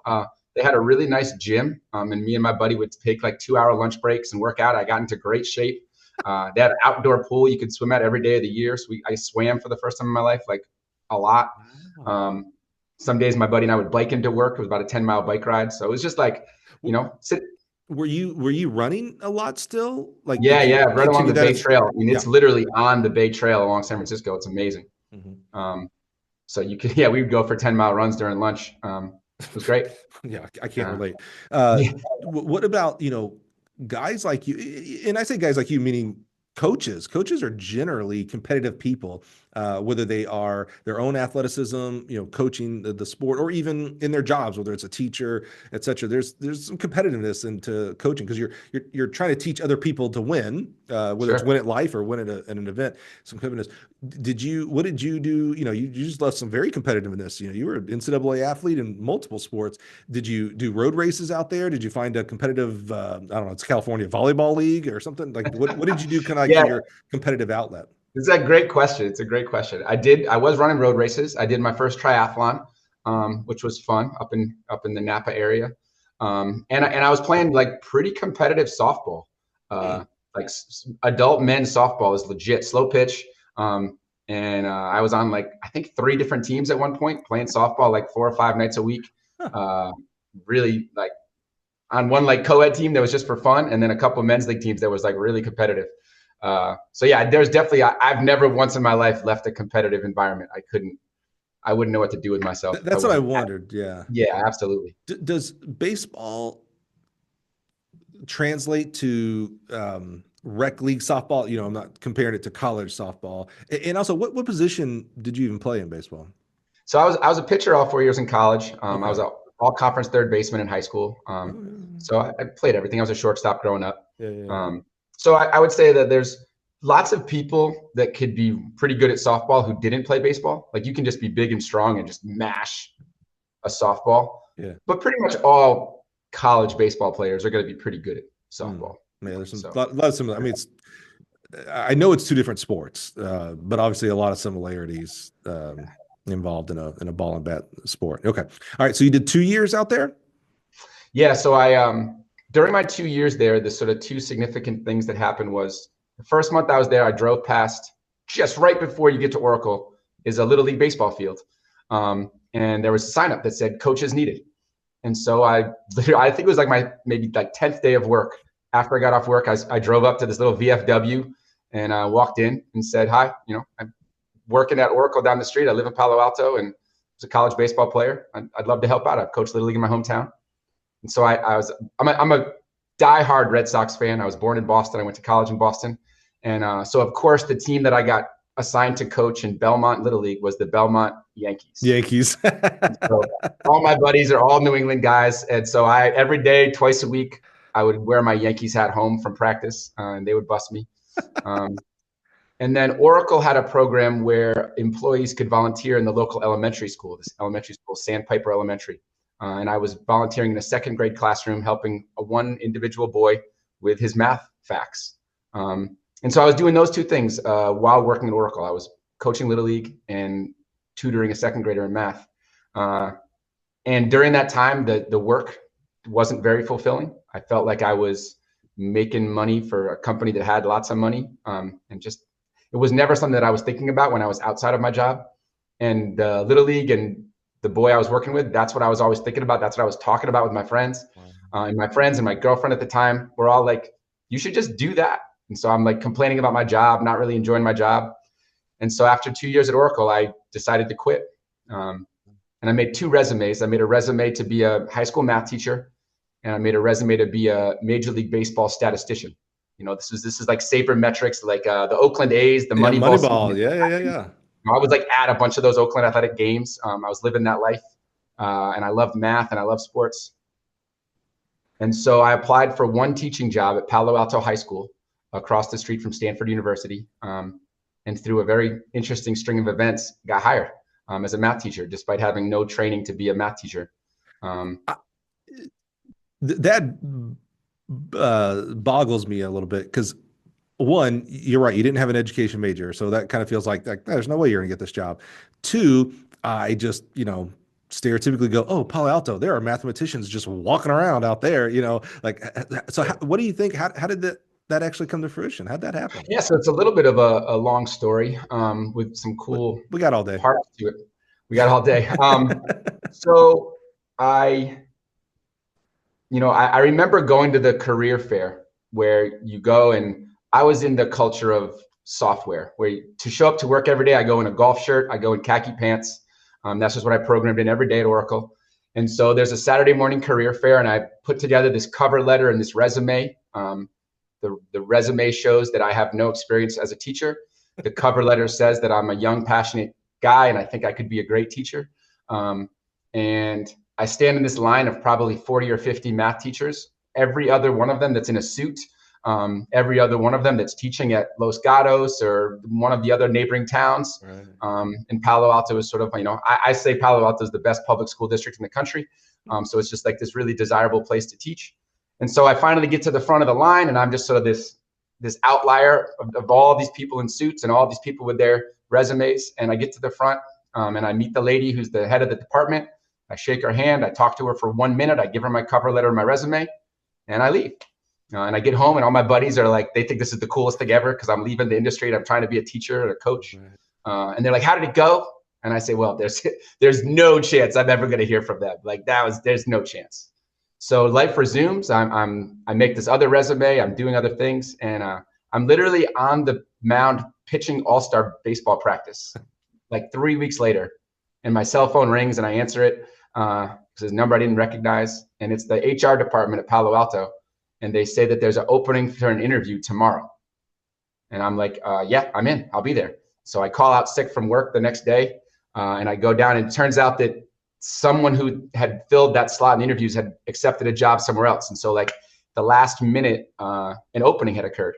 Speaker 2: They had a really nice gym, and me and my buddy would take like 2-hour lunch breaks and work out. I got into great shape. They had an outdoor pool you could swim at every day of the year. So I swam for the first time in my life, like a lot.
Speaker 1: Wow.
Speaker 2: Um, some days my buddy and I would bike into work. It was about a 10-mile bike ride. So it was just like, sit.
Speaker 1: Were you running a lot still? Like,
Speaker 2: Yeah,
Speaker 1: did you
Speaker 2: yeah, right along
Speaker 1: continue
Speaker 2: the
Speaker 1: that
Speaker 2: Bay
Speaker 1: as
Speaker 2: Trail. I mean,
Speaker 1: yeah.
Speaker 2: it's literally on the Bay Trail along San Francisco. It's amazing.
Speaker 1: Mhm.
Speaker 2: Um, So you could, yeah, we would go for 10-mile runs during lunch. It was great.
Speaker 1: Yeah, I can't
Speaker 2: Uh,
Speaker 1: relate.
Speaker 2: yeah,
Speaker 1: What about, guys like you? And I say guys like you, meaning coaches. Coaches are generally competitive people, whether they are their own athleticism, coaching the sport, or even in their jobs, whether it's a teacher, etc. There's some competitiveness into coaching because you're trying to teach other people to win, whether it's
Speaker 2: sure.
Speaker 1: win at life or win at an event. Some competitiveness. What did you do? You just left some very competitiveness. You were an NCAA athlete in multiple sports. Did you do road races out there? Did you find a competitive, I don't know, it's California volleyball league or something? Like what did you do kind of like for
Speaker 2: Yeah,
Speaker 1: your competitive outlet?
Speaker 2: it's a great question. It's a great question. I was running road races. I did my first triathlon, which was fun up in the Napa area. And I was playing like pretty competitive softball.
Speaker 1: Hmm.
Speaker 2: Like adult men's softball is legit slow pitch. And I was on like I think 3 different teams at one point playing softball like 4 or 5 nights a week.
Speaker 1: Huh.
Speaker 2: Uh, really like on one like co-ed team that was just for fun, and then a couple of men's league teams that was like really competitive. So yeah, there's definitely I've never once in my life left a competitive environment. I wouldn't know what to do with myself if I
Speaker 1: That's what I
Speaker 2: wasn't.
Speaker 1: wondered. Yeah.
Speaker 2: Yeah, absolutely.
Speaker 1: Does baseball translate to rec league softball? I'm not comparing it to college softball. And also, what position did you even play in baseball?
Speaker 2: So I was a pitcher all 4 years in college. I was
Speaker 1: Okay.
Speaker 2: a all conference third baseman in high school.
Speaker 1: Oh,
Speaker 2: So I played everything. I was a shortstop growing up.
Speaker 1: yeah, yeah, yeah.
Speaker 2: So I would say that there's lots of people that could be pretty good at softball who didn't play baseball. Like you can just be big and strong and just mash a softball.
Speaker 1: Yeah.
Speaker 2: But pretty much all college baseball players are going to be pretty good at
Speaker 1: Mm.
Speaker 2: softball.
Speaker 1: Yeah, there's some
Speaker 2: So
Speaker 1: lot of similar. I mean, I know it's two different sports, but obviously a lot of similarities involved in a ball and bat sport. Okay, all right. So you did 2 years out there.
Speaker 2: yeah, so I during my 2 years there, the sort of two significant things that happened was the first month I was there, I drove past just right before you get to Oracle is a little league baseball field, and there was a sign up that said coaches needed. And so I think it was like my maybe like 10th day of work. After I got off work, I drove up to this little VFW and walked in and said, hi, I'm working at Oracle down the street. I live in Palo Alto and was a college baseball player. I'd love to help out. I've coached Little League in my hometown. And so I'm a diehard Red Sox fan. I was born in Boston. I went to college in Boston. And so of course the team that I got assigned to coach in Belmont Little League was the Belmont Yankees.
Speaker 1: Yankees.
Speaker 2: So all my buddies are all New England guys, and so every day, twice a week, I would wear my Yankees hat home from practice, and they would bust me. Um, and then Oracle had a program where employees could volunteer in the local elementary school, this elementary school, Sandpiper Elementary. And I was volunteering in a second grade classroom, helping one individual boy with his math facts. And so I was doing those two things while working at Oracle. I was coaching Little League and tutoring a second grader in math. And during that time, the work wasn't very fulfilling. I felt like I was making money for a company that had lots of money. And just, it was never something that I was thinking about when I was outside of my job. And Little League and the boy I was working with, that's what I was always thinking about. That's what I was talking about with my friends. And my friends and my girlfriend at the time were all like, you should just do that. And so I'm like complaining about my job, not really enjoying my job. And so after 2 years at Oracle, I decided to quit. And I made two resumes. I made a resume to be a high school math teacher, and I made a resume to be a Major League Baseball statistician. You know, this is like sabermetrics, like the Oakland A's, the
Speaker 1: Moneyball. Yeah.
Speaker 2: I was like at a bunch of those Oakland Athletic games. I was living that life, and I loved math and I love sports. And so I applied for one teaching job at Palo Alto High School across the street from Stanford University. And through a very interesting string of events, got hired as a math teacher, despite having no training to be a math teacher.
Speaker 1: That boggles me a little bit because, one, you're right, you didn't have an education major, so that kind of feels like there's no way you're gonna get this job. Two, I just, stereotypically go, oh, Palo Alto, there are mathematicians just walking around out there, like, so what do you think? How did that actually come to fruition? How'd that happen?
Speaker 2: Yeah, so it's a little bit of a long story with some cool
Speaker 1: we got all day
Speaker 2: parts to it. We got all day. So I remember going to the career fair where you go, and I was in the culture of software where to show up to work every day, I go in a golf shirt, I go in khaki pants. That's just what I programmed in every day at Oracle. And so there's a Saturday morning career fair, and I put together this cover letter and this resume. The resume shows that I have no experience as a teacher. The cover letter says that I'm a young, passionate guy, and I think I could be a great teacher. And I stand in this line of probably 40 or 50 math teachers, every other one of them that's in a suit, every other one of them that's teaching at Los Gatos or one of the other neighboring towns. Right. And Palo Alto is sort of, I say Palo Alto is the best public school district in the country. So it's just like this really desirable place to teach. And so I finally get to the front of the line, and I'm just sort of this outlier of all these people in suits and all these people with their resumes. And I get to the front, and I meet the lady who's the head of the department. I shake her hand. I talk to her for 1 minute. I give her my cover letter and my resume, and I leave. And I get home, and all my buddies are like, they think this is the coolest thing ever because I'm leaving the industry and I'm trying to be a teacher and a coach. And they're like, how did it go? And I say, well, there's no chance I'm ever going to hear from them. Like there's no chance. So life resumes. I make this other resume. I'm doing other things, and I'm literally on the mound pitching all-star baseball practice, like 3 weeks later, and my cell phone rings, and I answer it because it's a number I didn't recognize, and it's the HR department at Palo Alto, and they say that there's an opening for an interview tomorrow, and I'm like, yeah, I'm in. I'll be there. So I call out sick from work the next day, and I go down, and it turns out that someone who had filled that slot in the interviews had accepted a job somewhere else. And so like the last minute, an opening had occurred.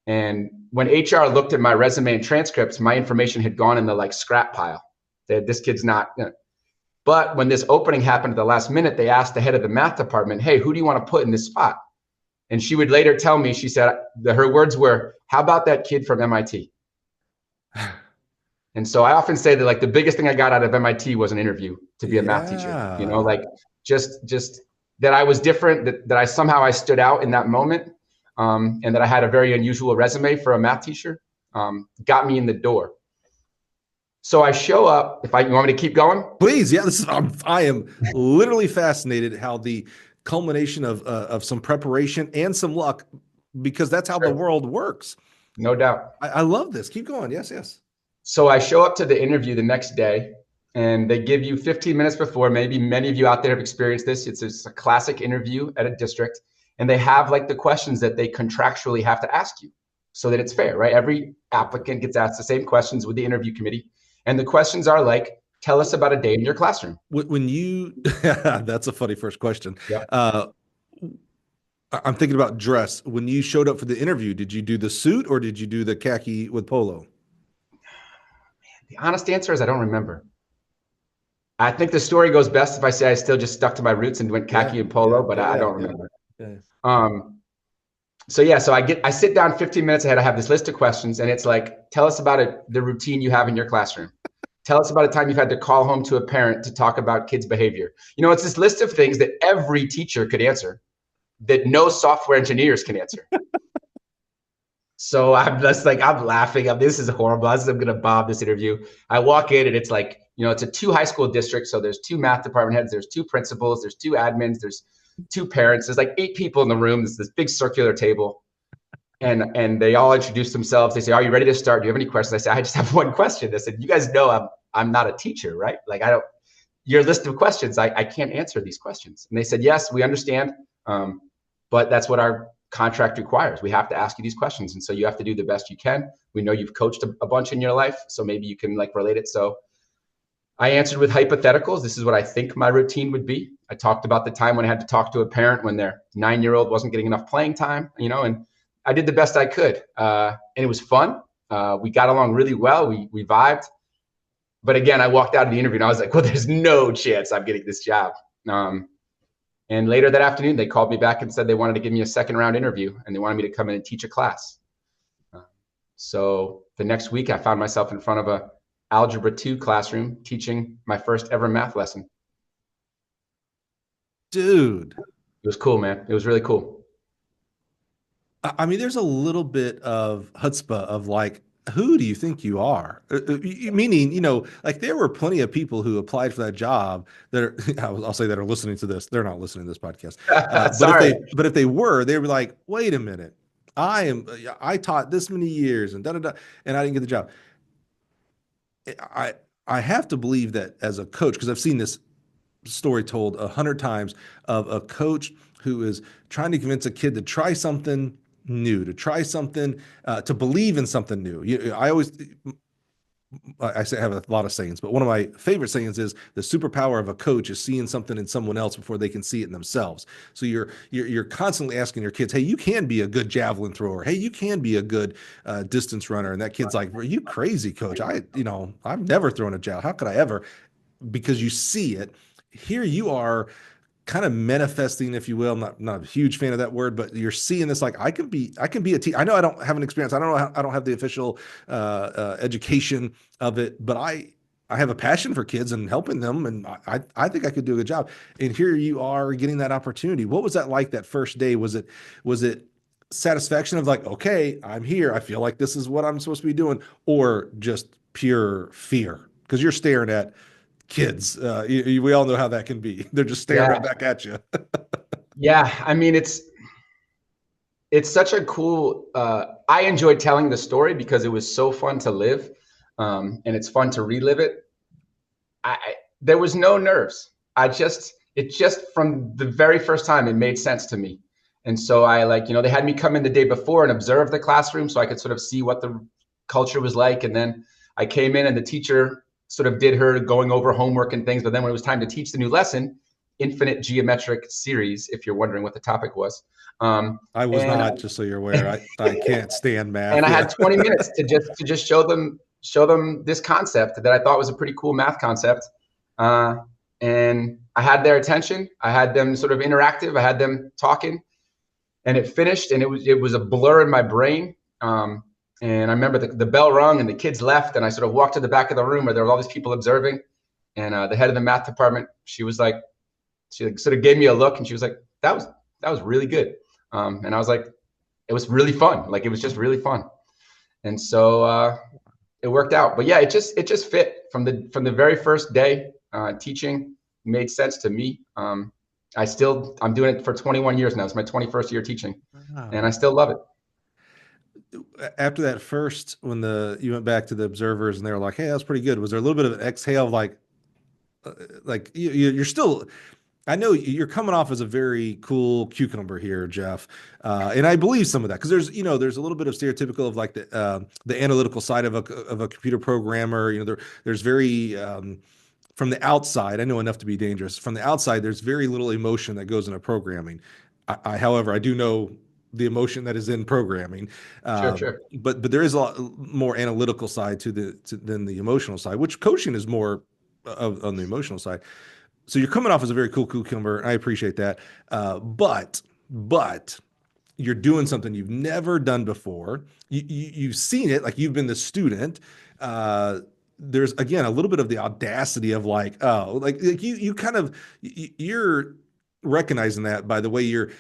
Speaker 2: And when HR looked at my resume and transcripts, my information had gone in the like scrap pile. This kid's not. But when this opening happened at the last minute, they asked the head of the math department, hey, who do you want to put in this spot? And she would later tell me, she said, her words were, how about that kid from MIT? And so I often say that like the biggest thing I got out of MIT was an interview to be a math teacher, like just that I was different, that I somehow stood out in that moment, and that I had a very unusual resume for a math teacher, got me in the door. So I show up. You want me to keep going?
Speaker 1: Please. Yeah, I am literally fascinated how the culmination of some preparation and some luck, because that's how the world works.
Speaker 2: No doubt.
Speaker 1: I love this. Keep going. Yes. So
Speaker 2: I show up to the interview the next day, and they give you 15 minutes before. Maybe many of you out there have experienced this. It's a classic interview at a district, and they have like the questions that they contractually have to ask you so that it's fair, right? Every applicant gets asked the same questions with the interview committee. And the questions are like, tell us about a day in your classroom.
Speaker 1: When you, that's a funny first question.
Speaker 2: Yeah.
Speaker 1: I'm thinking about dress. When you showed up for the interview, did you do the suit or did you do the khaki with polo?
Speaker 2: The honest answer is I don't remember. I think the story goes best if I say I still just stuck to my roots and went
Speaker 1: Yeah,
Speaker 2: khaki and
Speaker 1: yeah,
Speaker 2: polo, but I
Speaker 1: yeah,
Speaker 2: don't
Speaker 1: yeah,
Speaker 2: remember.
Speaker 1: yeah.
Speaker 2: Um, so yeah, so I sit down 15 minutes ahead. I have this list of questions, and it's like, tell us about the routine you have in your classroom. Tell us about a time you've had to call home to a parent to talk about kids' behavior. It's this list of things that every teacher could answer, that no software engineers can answer. So I'm just like, I'm laughing. This is horrible. I'm going to bomb this interview. I walk in and it's like, it's a 2 high school district. So there's 2 math department heads, there's 2 principals, there's 2 admins, there's 2 parents. There's like 8 people in the room. There's this big circular table. And they all introduce themselves. They say, "Are you ready to start? Do you have any questions?" I say, "I just have one question." They said, "You guys know I'm not a teacher, right? Like I don't. Your list of questions, I can't answer these questions." And they said, "Yes, we understand, but that's what our contract requires. We have to ask you these questions, and so you have to do the best you can. We know you've coached a bunch in your life, so maybe you can like relate it." So I answered with hypotheticals. This is what I think my routine would be. I talked about the time when I had to talk to a parent when their 9-year-old wasn't getting enough playing time, and I did the best I could. And it was fun. We got along really well. We vibed. But again, I walked out of the interview and I was like, well, there's no chance I'm getting this job. And later that afternoon, they called me back and said they wanted to give me a second round interview and they wanted me to come in and teach a class. So the next week, I found myself in front of a Algebra 2 classroom teaching my first ever math lesson.
Speaker 1: Dude.
Speaker 2: It was cool, man. It was really cool.
Speaker 1: I mean, there's a little bit of chutzpah of like, who do you think you are? Meaning, like there were plenty of people who applied for that job that are, I'll say that are listening to this. They're not listening to this podcast.
Speaker 2: Sorry.
Speaker 1: But if they were, they were like, wait a minute, I taught this many years and da da da, and I didn't get the job. I I have to believe that as a coach, because I've seen this story told 100 times of a coach who is trying to convince a kid to try something new, to try something, to believe in something new. I say I have a lot of sayings, but one of my favorite sayings is the superpower of a coach is seeing something in someone else before they can see it in themselves. So you're constantly asking your kids, "Hey, you can be a good javelin thrower. Hey, you can be a good distance runner." And that kid's like, "Are you crazy, coach? I've never thrown a javelin. How could I ever?" Because you see it. Here you are kind of manifesting, if you will. I'm not a huge fan of that word, but you're seeing this like I can be a teacher. I know I don't have an experience. I don't know. I don't have the official education of it, but I have a passion for kids and helping them, and I think I could do a good job. And here you are getting that opportunity. What was that like that first day? Was it satisfaction of like, okay, I'm here. I feel like this is what I'm supposed to be doing, or just pure fear because you're staring at kids. We all know how that can be. They're just staring
Speaker 2: Yeah.
Speaker 1: right back at you.
Speaker 2: Yeah. I mean, it's such a cool, I enjoyed telling the story because it was so fun to live. And it's fun to relive it. There was no nerves. It just from the very first time, it made sense to me. And so they had me come in the day before and observe the classroom so I could sort of see what the culture was like. And then I came in and the teacher sort of did her going over homework and things. But then when it was time to teach the new lesson, infinite geometric series, if you're wondering what the topic was.
Speaker 1: I was
Speaker 2: And
Speaker 1: not, just so you're aware. I can't stand math.
Speaker 2: and I
Speaker 1: Yeah.
Speaker 2: had 20 minutes to just show them this concept that I thought was a pretty cool math concept. Uh, and I had their attention. I had them sort of interactive. I had them talking, and it finished, and it was a blur in my brain. And I remember the bell rung, and the kids left, and I sort of walked to the back of the room where there were all these people observing. And the head of the math department, she sort of gave me a look, and she was like, "That was really good." And I was like, "It was really fun. Like it was just really fun." And so it worked out. But yeah, it just fit from the very first day. Teaching made sense to me. I'm doing it for 21 years now. It's my 21st year teaching, and I
Speaker 1: Wow.
Speaker 2: still love it.
Speaker 1: After that first, when you went back to the observers and they were like, "Hey, that was pretty good," was there a little bit of an exhale of like you're still, I know you're coming off as a very cool cucumber here, Jeff, and I believe some of that because there's a little bit of stereotypical of like the analytical side of a computer programmer. There's very from the outside. I know enough to be dangerous. From the outside, there's very little emotion that goes into programming. However, I do know the emotion that is in programming,
Speaker 2: Sure,
Speaker 1: uh,
Speaker 2: sure.
Speaker 1: but there is a lot more analytical side than the emotional side, which coaching is more on the emotional side. So you're coming off as a very cool cucumber. I appreciate that. But you're doing something you've never done before. You've seen it, like you've been the student. Uh, there's again a little bit of the audacity of like, oh, like you kind of you're recognizing that by the way you're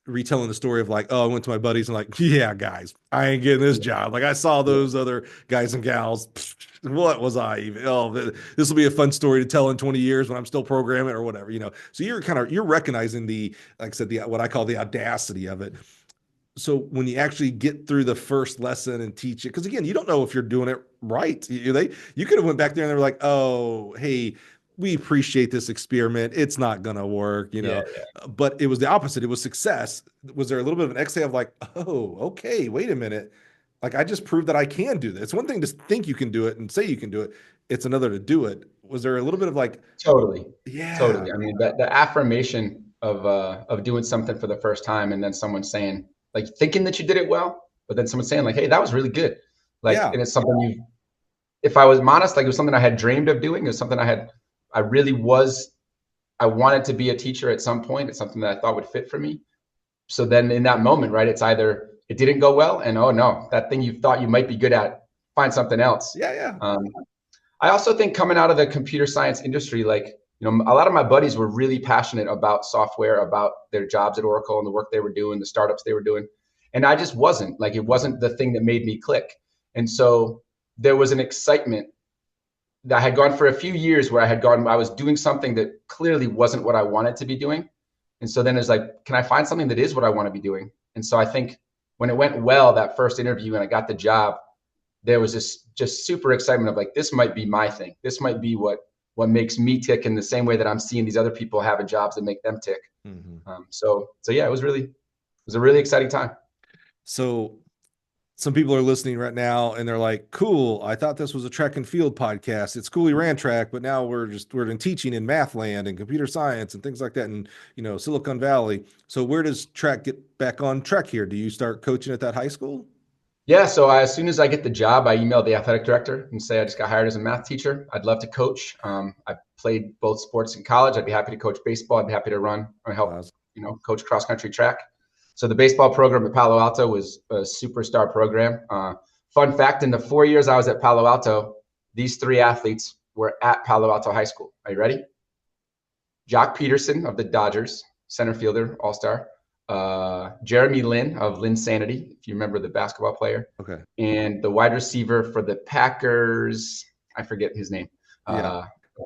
Speaker 1: retelling the story of like, oh, I went to my buddies and like, yeah, guys, I ain't getting this job. Like I saw those other guys and gals. What was I even? Oh, this will be a fun story to tell in 20 years when I'm still programming or whatever, you know. So you're recognizing the, like I said, the what I call the audacity of it. So when you actually get through the first lesson and teach it, because again, you don't know if you're doing it right. You could have went back there and they were like, oh, hey, we appreciate this experiment. It's not gonna work, you know. But it was the opposite. It was success. Was there a little bit of an exhale of like, oh, okay, wait a minute. Like I just proved that I can do this. It's one thing to think you can do it and say you can do it. It's another to do it. Was there a little bit of like,
Speaker 2: Totally.
Speaker 1: yeah,
Speaker 2: Totally. I mean, the affirmation of doing something for the first time, and then someone saying, like, thinking that you did it well, but then someone saying like, hey, that was really good. Like,
Speaker 1: yeah,
Speaker 2: and it's something if I was honest, like it was something I had dreamed of doing. It was something I really was, I wanted to be a teacher at some point. It's something that I thought would fit for me. So then in that moment, right, it's either it didn't go well and, oh no, that thing you thought you might be good at, find something else.
Speaker 1: yeah.
Speaker 2: I also think coming out of the computer science industry, like, you know, a lot of my buddies were really passionate about software, about their jobs at Oracle and the work they were doing, the startups they were doing. And I just wasn't. Like, it wasn't the thing that made me click. And so there was an excitement that I had gone for a few years where I was doing something that clearly wasn't what I wanted to be doing. And so then it's like, can I find something that is what I want to be doing? And so I think when it went well, that first interview and I got the job, there was this just super excitement of like, this might be my thing. This might be what makes me tick in the same way that I'm seeing these other people having jobs that make them tick. So yeah, it was a really exciting time.
Speaker 1: So some people are listening right now and they're like, cool, I thought this was a track and field podcast. It's cool, you ran track, but now we're in teaching in math land and computer science and things like that. And, you know, Silicon Valley. So where does track get back on track here? Do you start coaching at that high school?
Speaker 2: Yeah. So as soon as I get the job, I email the athletic director and say, I just got hired as a math teacher. I'd love to coach. I played both sports in college. I'd be happy to coach baseball. I'd be happy to run or help, you know, coach cross country track. So the baseball program at Palo Alto was a superstar program. Fun fact, in the 4 years I was at Palo Alto, these three athletes were at Palo Alto High School. Are you ready? Jock Peterson of the Dodgers, center fielder, all-star. Jeremy Lin of Lin Sanity, if you remember the basketball player.
Speaker 1: Okay.
Speaker 2: And the wide receiver for the Packers, I forget his name.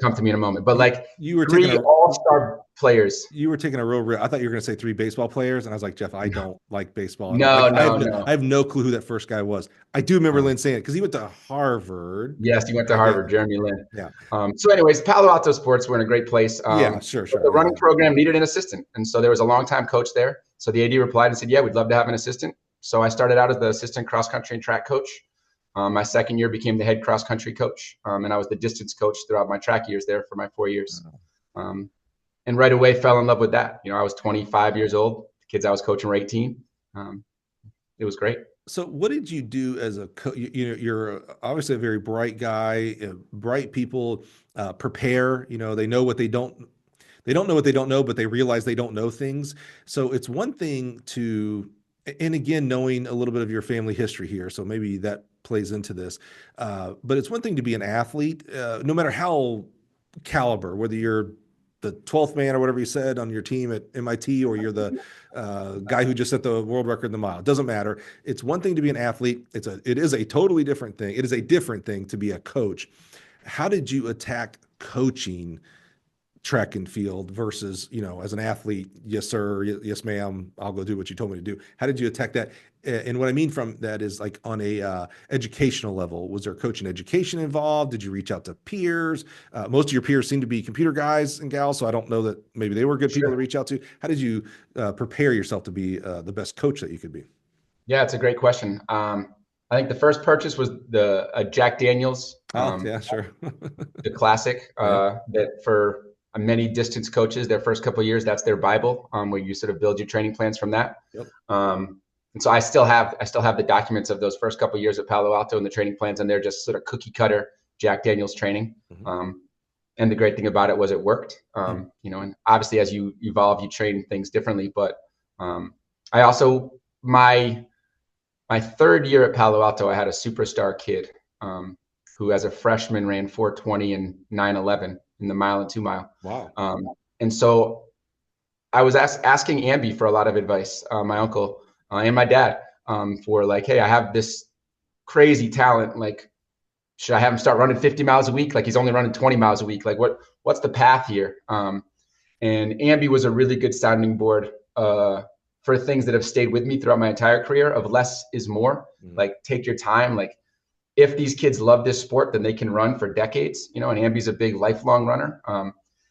Speaker 2: Come to me in a moment. But like
Speaker 1: you were
Speaker 2: three all-star players.
Speaker 1: You were taking a real. I thought you were going to say three baseball players, and I was like, Jeff, I don't like baseball.
Speaker 2: No,
Speaker 1: I have no clue who that first guy was. I do remember Lynn saying it because he went to Harvard.
Speaker 2: Yes, he went to Harvard, Jeremy Lin.
Speaker 1: Yeah.
Speaker 2: So anyways, Palo Alto Sports were in a great place.
Speaker 1: Sure.
Speaker 2: The running program needed an assistant. And so there was a longtime coach there. So the AD replied and said, yeah, we'd love to have an assistant. So I started out as the assistant cross country and track coach. My second year became the head cross country coach. And I was the distance coach throughout my track years there for my 4 years. And right away fell in love with that. You know, I was 25 years old. The kids I was coaching were 18. It was great.
Speaker 1: So what did you do as a coach? You're obviously a very bright guy. Bright people prepare. You know, they know what they don't. They don't know what they don't know, but they realize they don't know things. So it's one thing to, and again, knowing a little bit of your family history here. So maybe that plays into this. But it's one thing to be an athlete, no matter how caliber, whether you're the 12th man or whatever you said on your team at MIT, or you're the guy who just set the world record in the mile. It doesn't matter. It's one thing to be an athlete. It is a totally different thing. It is a different thing to be a coach. How did you attack coaching track and field versus, you know, as an athlete? Yes, sir. Yes, ma'am. I'll go do what you told me to do. How did you attack that? And what I mean from that is like on a educational level, was there coaching education involved? Did you reach out to peers? Most of your peers seem to be computer guys and gals, so I don't know that maybe they were good people to reach out to. How did you prepare yourself to be the best coach that you could be?
Speaker 2: Yeah, it's a great question. I think the first purchase was the Jack Daniels.
Speaker 1: Yeah, sure.
Speaker 2: The classic that for many distance coaches, their first couple of years, that's their Bible, where you sort of build your training plans from that.
Speaker 1: Yep.
Speaker 2: And so I still have the documents of those first couple of years at Palo Alto and the training plans, and they're just sort of cookie cutter Jack Daniels training. And the great thing about it was it worked. And obviously as you evolve, you train things differently. But I also, my third year at Palo Alto, I had a superstar kid who, as a freshman, ran 4:20 and 9:11 in the mile and 2 mile.
Speaker 1: Wow.
Speaker 2: And so I was asking Ambi for a lot of advice, my uncle and my dad, for like, hey, I have this crazy talent. Like, should I have him start running 50 miles a week? Like he's only running 20 miles a week. Like what's the path here? And Ambi was a really good sounding board for things that have stayed with me throughout my entire career of less is more. Like take your time. Like if these kids love this sport, then they can run for decades, and Ambi's a big lifelong runner.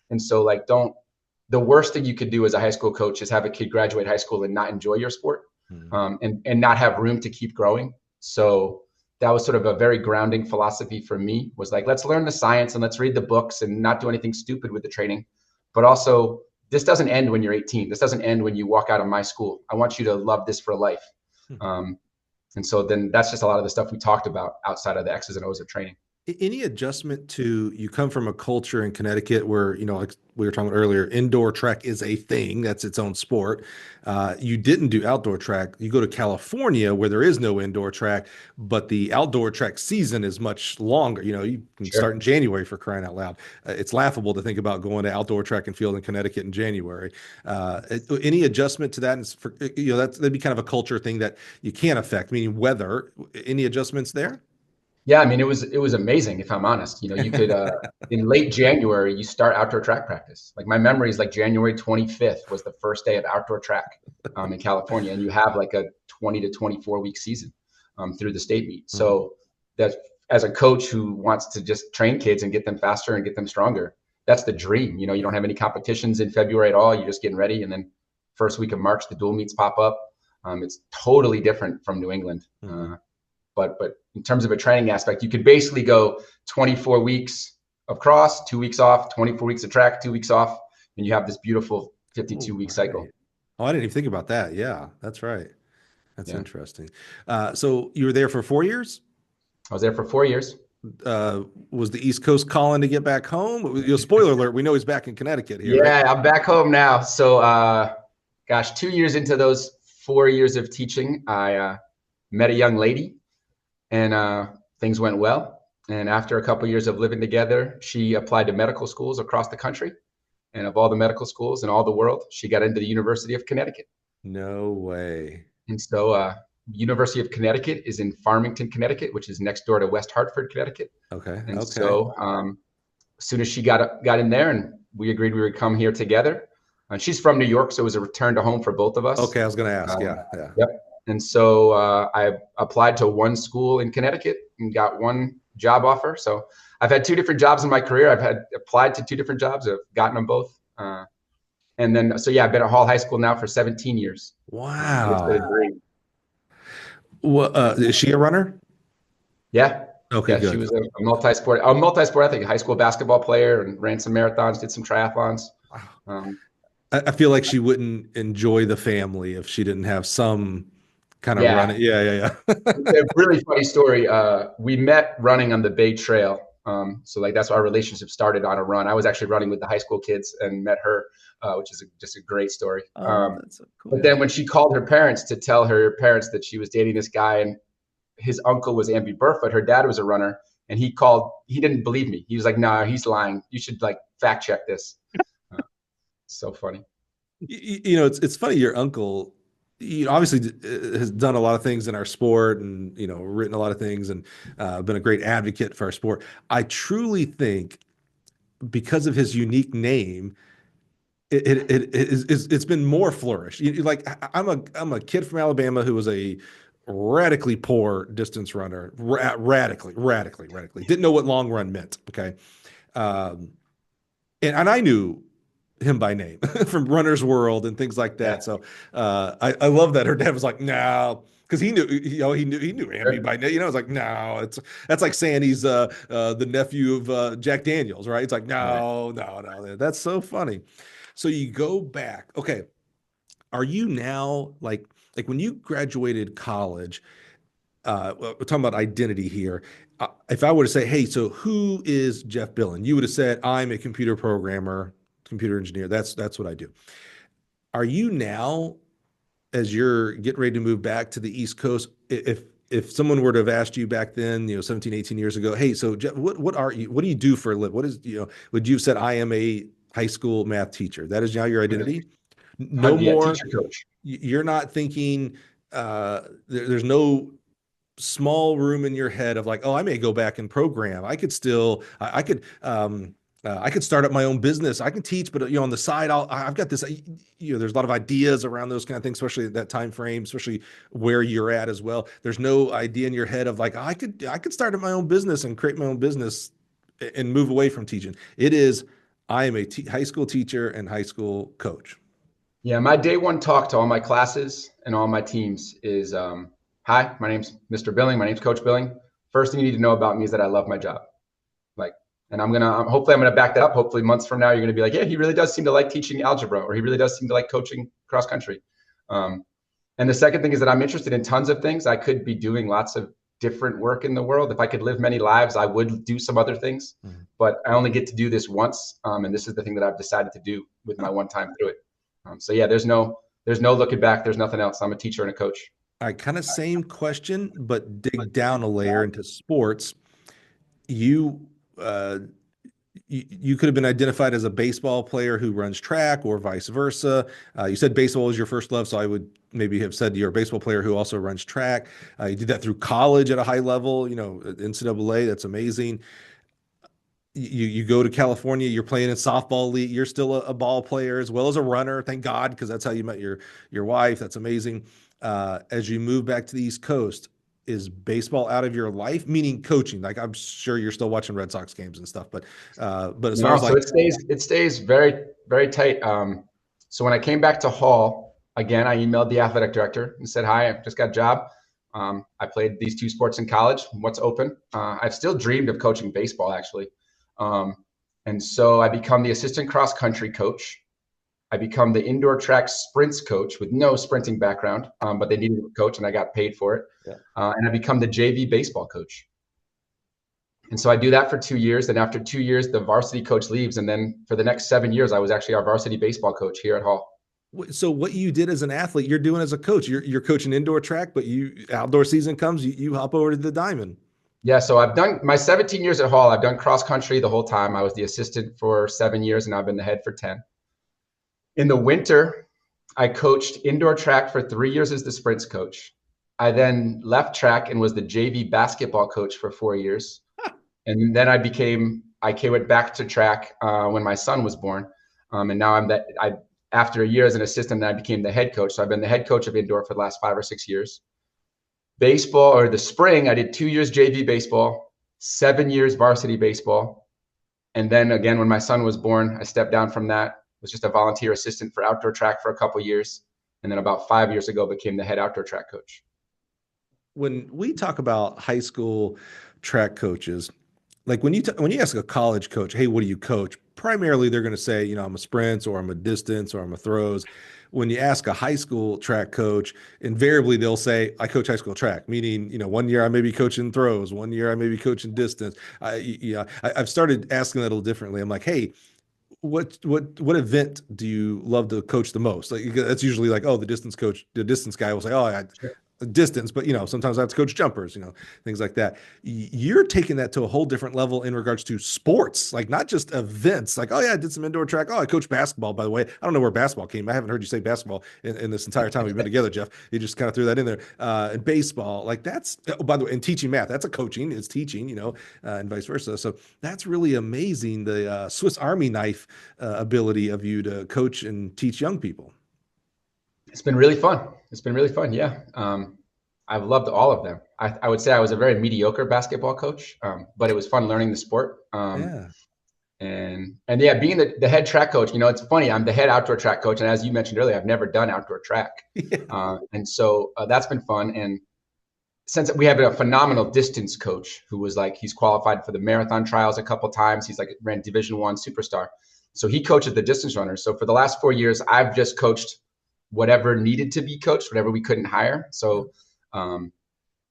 Speaker 2: And so like, the worst thing you could do as a high school coach is have a kid graduate high school and not enjoy your sport, and not have room to keep growing. So that was sort of a very grounding philosophy for me, was like, let's learn the science and let's read the books and not do anything stupid with the training. But also, this doesn't end when you're 18. This doesn't end when you walk out of my school. I want you to love this for life. And so then that's just a lot of the stuff we talked about outside of the X's and O's of training.
Speaker 1: Any adjustment to, you come from a culture in Connecticut where, like we were talking about earlier, indoor track is a thing, that's its own sport. You didn't do outdoor track. You go to California where there is no indoor track, but the outdoor track season is much longer. You can start in January, for crying out loud. It's laughable to think about going to outdoor track and field in Connecticut in January. Any adjustment to that? And for, that'd be kind of a culture thing that you can't affect, meaning weather. Any adjustments there?
Speaker 2: Yeah, I mean, it was amazing, if I'm honest. You could in late January, you start outdoor track practice. Like my memory is like January 25th was the first day of outdoor track in California, and you have like a 20 to 24 week season through the state meet. So that, as a coach who wants to just train kids and get them faster and get them stronger, that's the dream. You don't have any competitions in February at all. You're just getting ready, and then first week of March, the dual meets pop up. It's totally different from New England. But in terms of a training aspect, you could basically go 24 weeks of cross, 2 weeks off, 24 weeks of track, 2 weeks off, and you have this beautiful 52-week cycle.
Speaker 1: Oh, I didn't even think about that. Yeah, that's right. That's interesting. So you were there for 4 years?
Speaker 2: I was there for 4 years.
Speaker 1: Was the East Coast calling to get back home? Spoiler alert, we know he's back in Connecticut here.
Speaker 2: Yeah,
Speaker 1: right?
Speaker 2: I'm back home now. So, 2 years into those 4 years of teaching, I met a young lady. And things went well. And after a couple of years of living together, she applied to medical schools across the country. And of all the medical schools in all the world, she got into the University of Connecticut.
Speaker 1: No way.
Speaker 2: And so University of Connecticut is in Farmington, Connecticut, which is next door to West Hartford, Connecticut.
Speaker 1: Okay.
Speaker 2: And so as soon as she got in there, and we agreed we would come here together. And she's from New York, so it was a return to home for both of us.
Speaker 1: Okay, I was going to ask. Yeah.
Speaker 2: Yep. And so I applied to one school in Connecticut and got one job offer. So I've had 2 different jobs in my career. I've had applied to 2 different jobs. I've gotten them both. And then, so yeah, I've been at Hall High School now for 17 years.
Speaker 1: Wow.
Speaker 2: It's been a dream.
Speaker 1: Well, is she a runner?
Speaker 2: Yeah.
Speaker 1: Okay, good.
Speaker 2: She was a multi-sport athlete, high school basketball player, and ran some marathons, did some triathlons.
Speaker 1: I feel like she wouldn't enjoy the family if she didn't have some kind of running. Yeah.
Speaker 2: A really funny story. We met running on the Bay Trail. So like that's our relationship started on a run. I was actually running with the high school kids and met her, which is just a great story.
Speaker 1: That's so cool.
Speaker 2: But then when she called her parents to tell her parents that she was dating this guy and his uncle was Amby Burfoot, her dad was a runner, and he didn't believe me. He was like, "No, he's lying. You should like fact check this." So funny.
Speaker 1: It's funny. Your uncle, obviously has done a lot of things in our sport and, written a lot of things and been a great advocate for our sport. I truly think because of his unique name, it's been more flourished. Like I'm a kid from Alabama who was a radically poor distance runner, radically didn't know what long run meant. Okay. And I knew him by name from Runner's World and things like that. So I love that her dad was like, no, because he knew Amby by name. I was like, no, that's like saying he's the nephew of Jack Daniels, right? It's like, no, that's so funny. So you go back. Okay, are you now like when you graduated college? we're talking about identity here. If I were to say, hey, so who is Jeff Billen? You would have said, I'm a computer programmer, computer engineer. That's what I do. Are you now, as you're getting ready to move back to the East Coast, if someone were to have asked you back then, 17, 18 years ago, hey, so Jeff, what do you do for a living? What is, would you have said, I am a high school math teacher? That is now your identity? No
Speaker 2: Yeah,
Speaker 1: more.
Speaker 2: teacher coach.
Speaker 1: You're not thinking, there's no small room in your head of like, oh, I may go back and program. I could still, I could start up my own business. I can teach, but on the side, I've got this. There's a lot of ideas around those kind of things, especially at that time frame, especially where you're at as well. There's no idea in your head of like, I could start up my own business and create my own business and move away from teaching. It is, I am a high school teacher and high school coach.
Speaker 2: Yeah, my day one talk to all my classes and all my teams is, hi, my name's Mr. Billing. My name's Coach Billing. First thing you need to know about me is that I love my job. And hopefully I'm gonna back that up. Hopefully months from now, you're gonna be like, yeah, he really does seem to like teaching algebra, or he really does seem to like coaching cross country. And the second thing is that I'm interested in tons of things. I could be doing lots of different work in the world. If I could live many lives, I would do some other things, but I only get to do this once. And this is the thing that I've decided to do with my one time through it. So yeah, there's no looking back. There's nothing else. I'm a teacher and a coach.
Speaker 1: I kind of same question, but dig down a layer into sports. You, you could have been identified as a baseball player who runs track or vice versa. You said baseball was your first love, so I would maybe have said you're a baseball player who also runs track. You did that through college at a high level, NCAA. That's amazing. You go to California, you're playing in softball league. You're still a ball player as well as a runner. Thank God, because that's how you met your wife. That's amazing. As you move back to the East Coast, is baseball out of your life? Meaning coaching. Like I'm sure you're still watching Red Sox games and stuff, but as far as like
Speaker 2: it stays very, very tight. So when I came back to Hall, again, I emailed the athletic director and said, hi, I just got a job. I played these two sports in college. What's open? I've still dreamed of coaching baseball, actually. And so I become the assistant cross country coach. I become the indoor track sprints coach with no sprinting background, but they needed a coach and I got paid for it. Yeah. And I become the JV baseball coach. And so I do that for 2 years. And after 2 years, the varsity coach leaves. And then for the next 7 years, I was actually our varsity baseball coach here at Hall.
Speaker 1: So what you did as an athlete, you're doing as a coach. You're coaching indoor track, but outdoor season comes, you hop over to the diamond.
Speaker 2: Yeah, so I've done my 17 years at Hall. I've done cross country the whole time. I was the assistant for 7 years, and I've been the head for 10. In the winter, I coached indoor track for 3 years as the sprints coach. I then left track and was the JV basketball coach for 4 years. And then I went back to track when my son was born. And now after a year as an assistant, I became the head coach. So I've been the head coach of indoor for the last 5 or 6 years. Baseball, or the spring, I did 2 years JV baseball, 7 years varsity baseball. And then again, when my son was born, I stepped down from that. Was just a volunteer assistant for outdoor track for a couple of years. And then about 5 years ago, became the head outdoor track coach.
Speaker 1: When we talk about high school track coaches, like when you ask a college coach, hey, what do you coach? Primarily, they're going to say, I'm a sprints or I'm a distance or I'm a throws. When you ask a high school track coach, invariably they'll say, I coach high school track, meaning, 1 year I may be coaching throws, 1 year I may be coaching distance. I've started asking that a little differently. I'm like, hey, what event do you love to coach the most? Like that's usually like, oh, the distance coach, the distance guy will say, oh, distance, but sometimes I have to coach jumpers, things like that. You're taking that to a whole different level in regards to sports, like not just events. Like, oh yeah, I did some indoor track. Oh, I coached basketball, by the way. I don't know where basketball came. I haven't heard you say basketball in this entire time we've been together, Jeff. You just kind of threw that in there. And baseball, like that's, by the way, and teaching math, that's a coaching, it's teaching, and vice versa. So that's really amazing. The Swiss Army knife ability of you to coach and teach young people.
Speaker 2: It's been really fun. Yeah. I've loved all of them. I would say I was a very mediocre basketball coach, but it was fun learning the sport. And yeah, being the head track coach, it's funny. I'm the head outdoor track coach. And as you mentioned earlier, I've never done outdoor track. Yeah. And so that's been fun. And since we have a phenomenal distance coach who was he's qualified for the marathon trials a couple of times. He's ran Division I superstar. So he coaches the distance runners. So for the last 4 years, I've just coached whatever needed to be coached, whatever we couldn't hire. So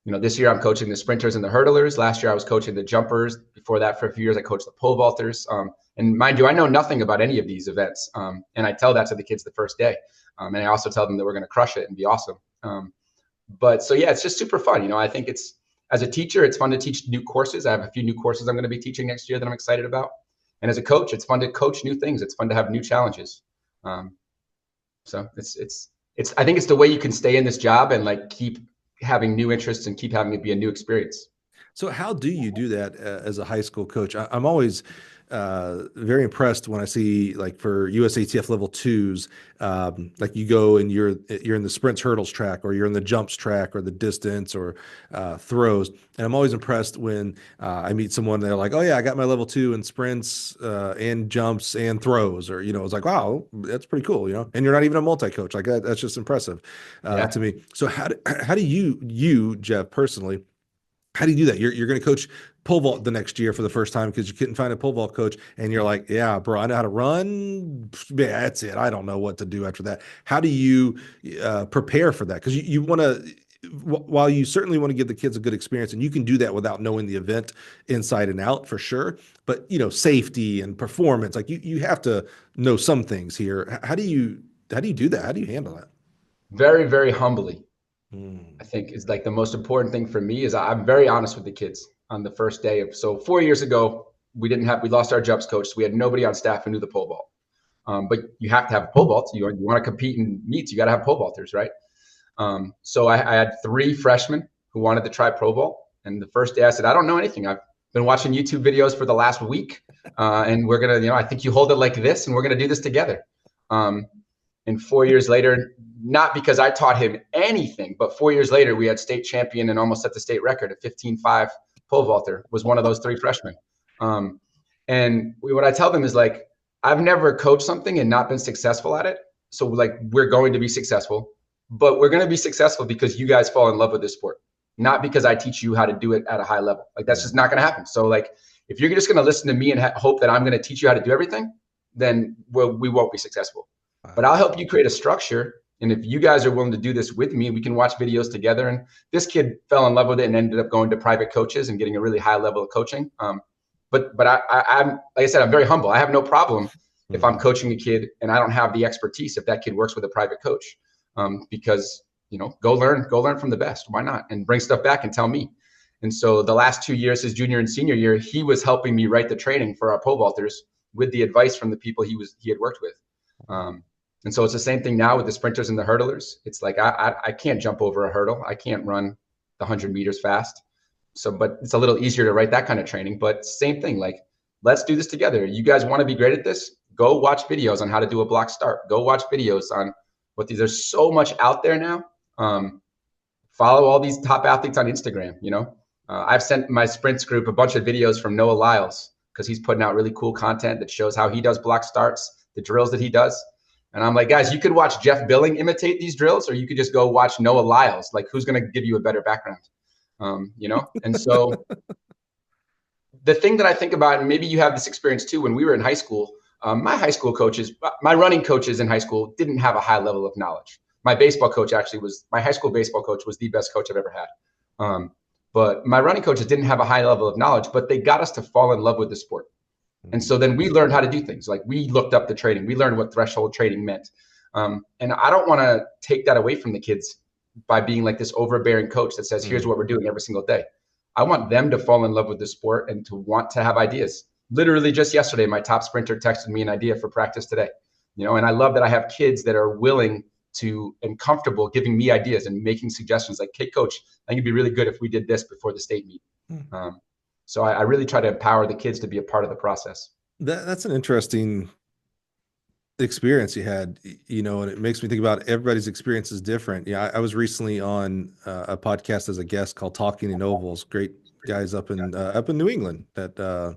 Speaker 2: This year I'm coaching the sprinters and the hurdlers. Last year I was coaching the jumpers. Before that, for a few years, I coached the pole vaulters. And mind you, I know nothing about any of these events. And I tell that to the kids the first day. And I also tell them that we're going to crush it and be awesome. But so, yeah, it's just super fun. I think as a teacher, it's fun to teach new courses. I have a few new courses I'm going to be teaching next year that I'm excited about. And as a coach, it's fun to coach new things. It's fun to have new challenges. So I think it's the way you can stay in this job and like keep having new interests and keep having it be a new experience.
Speaker 1: So how do you do that as a high school coach? I'm always very impressed when I see, like, for USATF level twos, like you go and you're in the sprints hurdles track, or you're in the jumps track, or the distance, or throws. And I'm always impressed when I meet someone, they're like, oh yeah, I got my level 2 in sprints and jumps and throws, or, it's like, wow, that's pretty cool, and you're not even a multi-coach. Like that's just impressive to me. So how do you, Jeff, personally, how do you do that? You're going to coach pole vault the next year for the first time because you couldn't find a pole vault coach, and you're like, yeah, bro, I know how to run. Yeah, that's it. I don't know what to do after that. How do you prepare for that? Because you want to, while you certainly want to give the kids a good experience, and you can do that without knowing the event inside and out for sure, but safety and performance, like you have to know some things here. How do you do that? How do you handle that?
Speaker 2: Very, very humbly. I think is like the most important thing for me is I'm very honest with the kids on the first day so 4 years ago, we lost our jumps coach. So we had nobody on staff who knew the pole vault. But you have to have a pole vault. You want to compete in meets, you got to have pole vaulters, right? So I had 3 freshmen who wanted to try pole vault. And the first day I said, I don't know anything. I've been watching YouTube videos for the last week. And we're going to, I think you hold it like this, and we're going to do this together. And 4 years later, not because I taught him anything, but 4 years later, we had state champion and almost set the state record. A 15.5 pole vaulter was one of those 3 freshmen. And what I tell them is, like, I've never coached something and not been successful at it. So, like, we're going to be successful, but we're going to be successful because you guys fall in love with this sport, not because I teach you how to do it at a high level. Like, that's just not going to happen. So, like, if you're just going to listen to me and hope that I'm going to teach you how to do everything, then we won't be successful. But I'll help you create a structure. And if you guys are willing to do this with me, we can watch videos together. And this kid fell in love with it and ended up going to private coaches and getting a really high level of coaching. But I'm, like I said, I'm very humble. I have no problem if I'm coaching a kid and I don't have the expertise, if that kid works with a private coach, because, go learn from the best. Why not? And bring stuff back and tell me. And so the last 2 years, his junior and senior year, he was helping me write the training for our pole vaulters with the advice from the people he had worked with. And so it's the same thing now with the sprinters and the hurdlers. It's like, I can't jump over a hurdle. I can't run the 100 meters fast. So, but it's a little easier to write that kind of training, but same thing, like, let's do this together. You guys want to be great at this? Go watch videos on how to do a block start. Go watch videos on there's so much out there now. Follow all these top athletes on Instagram. I've sent my sprints group a bunch of videos from Noah Lyles, because he's putting out really cool content that shows how he does block starts, the drills that he does. And I'm like, guys, you could watch Jeff Billing imitate these drills, or you could just go watch Noah Lyles. Like, who's going to give you a better background? And so the thing that I think about, and maybe you have this experience too, when we were in high school, my high school coaches, my running coaches in high school didn't have a high level of knowledge. My baseball coach my high school baseball coach was the best coach I've ever had. But my running coaches didn't have a high level of knowledge, but they got us to fall in love with the sport. And so then we learned how to do things. Like, we looked up the training. We learned what threshold training meant. And I don't want to take that away from the kids by being like this overbearing coach that says, here's what we're doing every single day. I want them to fall in love with the sport and to want to have ideas. Literally just yesterday, my top sprinter texted me an idea for practice today. And I love that I have kids that are willing to and comfortable giving me ideas and making suggestions like, hey, coach, I think it'd be really good if we did this before the state meet. So I really try to empower the kids to be a part of the process.
Speaker 1: That's an interesting experience you had, and it makes me think about everybody's experience is different. I was recently on a podcast as a guest called Talking in Ovals. Great guys up in New England that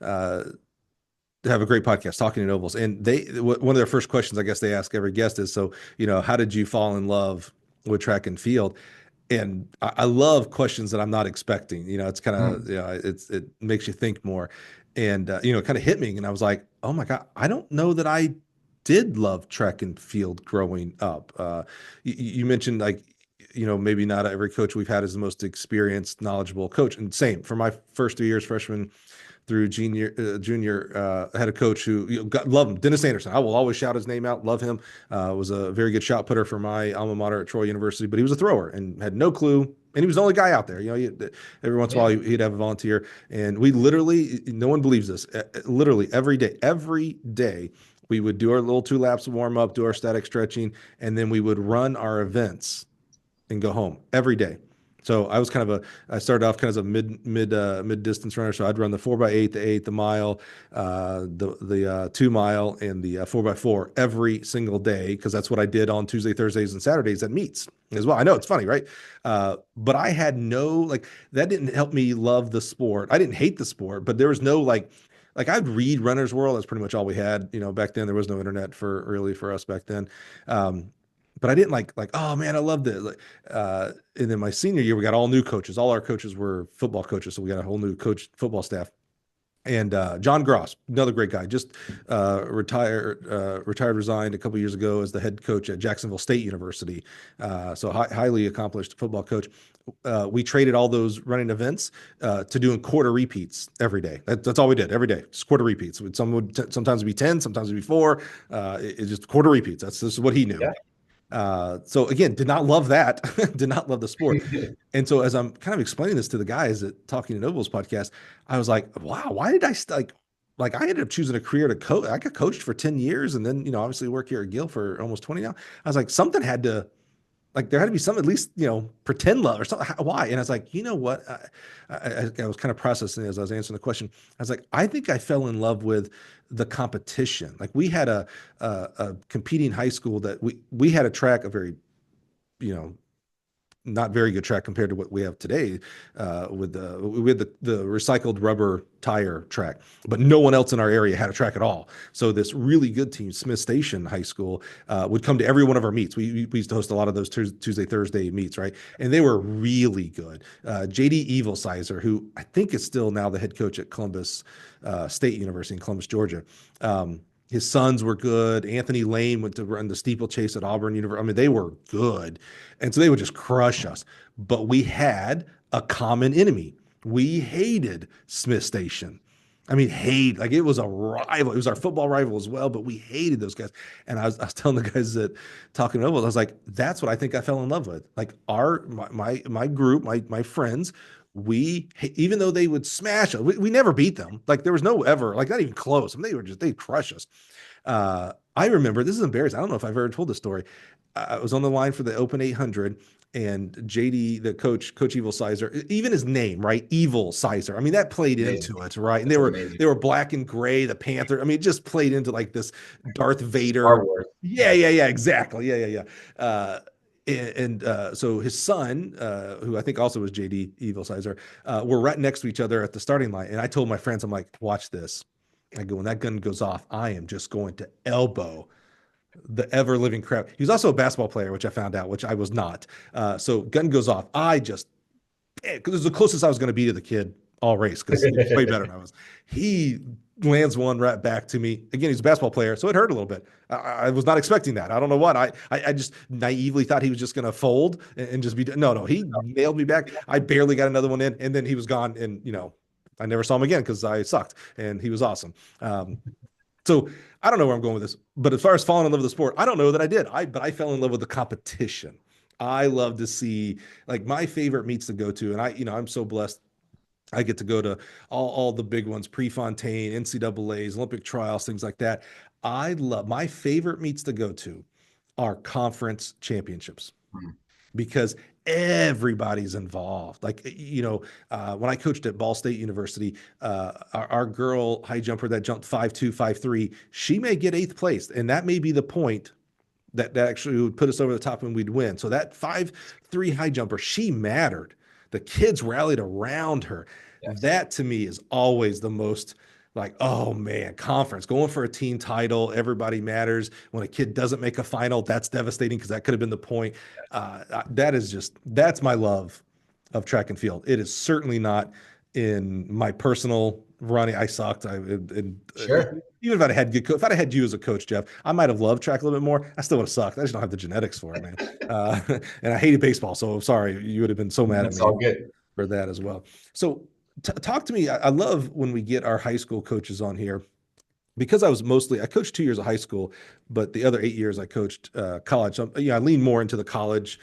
Speaker 1: have a great podcast, Talking in Ovals. And one of their first questions, I guess, they ask every guest is, so, how did you fall in love with track and field? And I love questions that I'm not expecting. It's kind of, it makes you think more. And, it kind of hit me. And I was like, oh my God, I don't know that I did love track and field growing up. You mentioned, like, maybe not every coach we've had is the most experienced, knowledgeable coach. And same for my first 3 years, freshman through junior, I had a coach who love him, Dennis Anderson. I will always shout his name out, love him. Was a very good shot putter for my alma mater at Troy University, but he was a thrower and had no clue. And he was the only guy out there. Every once in a while he'd have a volunteer. And we literally, no one believes this, literally every day, we would do our little 2 laps of warm up, do our static stretching, and then we would run our events and go home every day. So I started off kind of as a mid distance runner. So I'd run the 4x8, the 8, the mile, the 2 mile, and the 4x4 every single day, because that's what I did on Tuesday, Thursdays, and Saturdays at meets as well. I know it's funny, right? But I had that didn't help me love the sport. I didn't hate the sport, but there was no like I'd read Runner's World. That's pretty much all we had. Back then there was no internet for us back then. But I didn't like, oh man, I loved it. And then my senior year, we got all new coaches. All our coaches were football coaches. So we got a whole new football staff. And John Gross, another great guy, just resigned a couple years ago as the head coach at Jacksonville State University. So highly accomplished football coach. We traded all those running events to doing quarter repeats every day. That's all we did every day, just quarter repeats. Sometimes it'd be 10, sometimes it'd be 4. It's just quarter repeats. This is what he knew. Yeah. So again, did not love that, did not love the sport. And so as I'm kind of explaining this to the guys at Talking to Nobles podcast, I was like, wow, why did I I ended up choosing a career to coach. I got coached for 10 years and then, obviously work here at Gill for almost 20 now. I was like, something had to, there had to be some, at least, pretend love or something. Why? And I was like, you know what? I was kind of processing as I was answering the question. I was like, I think I fell in love with the competition. Like we had a competing high school that we had a track, a very, not very good track compared to what we have today with the recycled rubber tire track, but no one else in our area had a track at all. So this really good team, Smith Station High School, would come to every one of our meets. We used to host a lot of those Tuesday, Thursday meets, right? And they were really good. JD Evilsizer, who I think is still now the head coach at Columbus State University in Columbus, Georgia. His sons were good. Anthony Lane went to run the steeplechase at Auburn University. I mean, they were good. And so they would just crush us. But we had a common enemy. We hated Smith Station. I mean, it was a rival. It was our football rival as well, but we hated those guys. And I was telling the guys that Talking Nobles, I was like, that's what I think I fell in love with. Like my group, my friends, even though they would smash us, we never beat them. Like there was no ever, not even close. I mean, they'd crush us. I remember, this is embarrassing. I don't know if I've ever told this story. I was on the line for the Open 800 and JD, the coach Evilsizer, even his name, right? Evilsizer. I mean, that played into it, right? And they were black and gray, the Panther. I mean, it just played into this Darth Vader. Yeah, exactly. Yeah. So his son, who I think also was JD Evilsizer, were right next to each other at the starting line. And I told my friends, I'm like, watch this. I go, when that gun goes off, I am just going to elbow the ever living crap. He was also a basketball player, which I found out, which I was not. So gun goes off. Because it was the closest I was going to be to the kid all race, because he was way better than I was. He lands one right back to me. Again, he's a basketball player, so it hurt a little bit. I was not expecting that. I don't know what. I just naively thought he was just going to fold and just be. No, he nailed me back. I barely got another one in, and then he was gone. And I never saw him again because I sucked, and he was awesome. So I don't know where I'm going with this, but as far as falling in love with the sport, I don't know that I did. But I fell in love with the competition. I love to see my favorite meets to go to, and I'm so blessed. I get to go to all the big ones, Prefontaine, NCAAs, Olympic trials, things like that. I love my favorite meets to go to are conference championships because everybody's involved. When I coached at Ball State University, our girl high jumper that jumped 5'2", 5'3", she may get 8th place. And that may be the point that actually would put us over the top and we'd win. So that 5'3" high jumper, she mattered. The kids rallied around her. Yes. That to me is always the most oh man, conference, going for a team title, everybody matters. When a kid doesn't make a final, that's devastating because that could have been the point. That's my love of track and field. It is certainly not in my personal running. I sucked.
Speaker 2: Sure.
Speaker 1: Even if I'd had good if I'd had you as a coach, Jeff, I might have loved track a little bit more. I still would have sucked. I just don't have the genetics for it, man. And I hated baseball, so sorry, you would have been so mad at
Speaker 2: That's
Speaker 1: me
Speaker 2: all good.
Speaker 1: for that as well. So talk to me. I love when we get our high school coaches on here because I coached 2 years of high school, but the other 8 years I coached college. So, I lean more into the college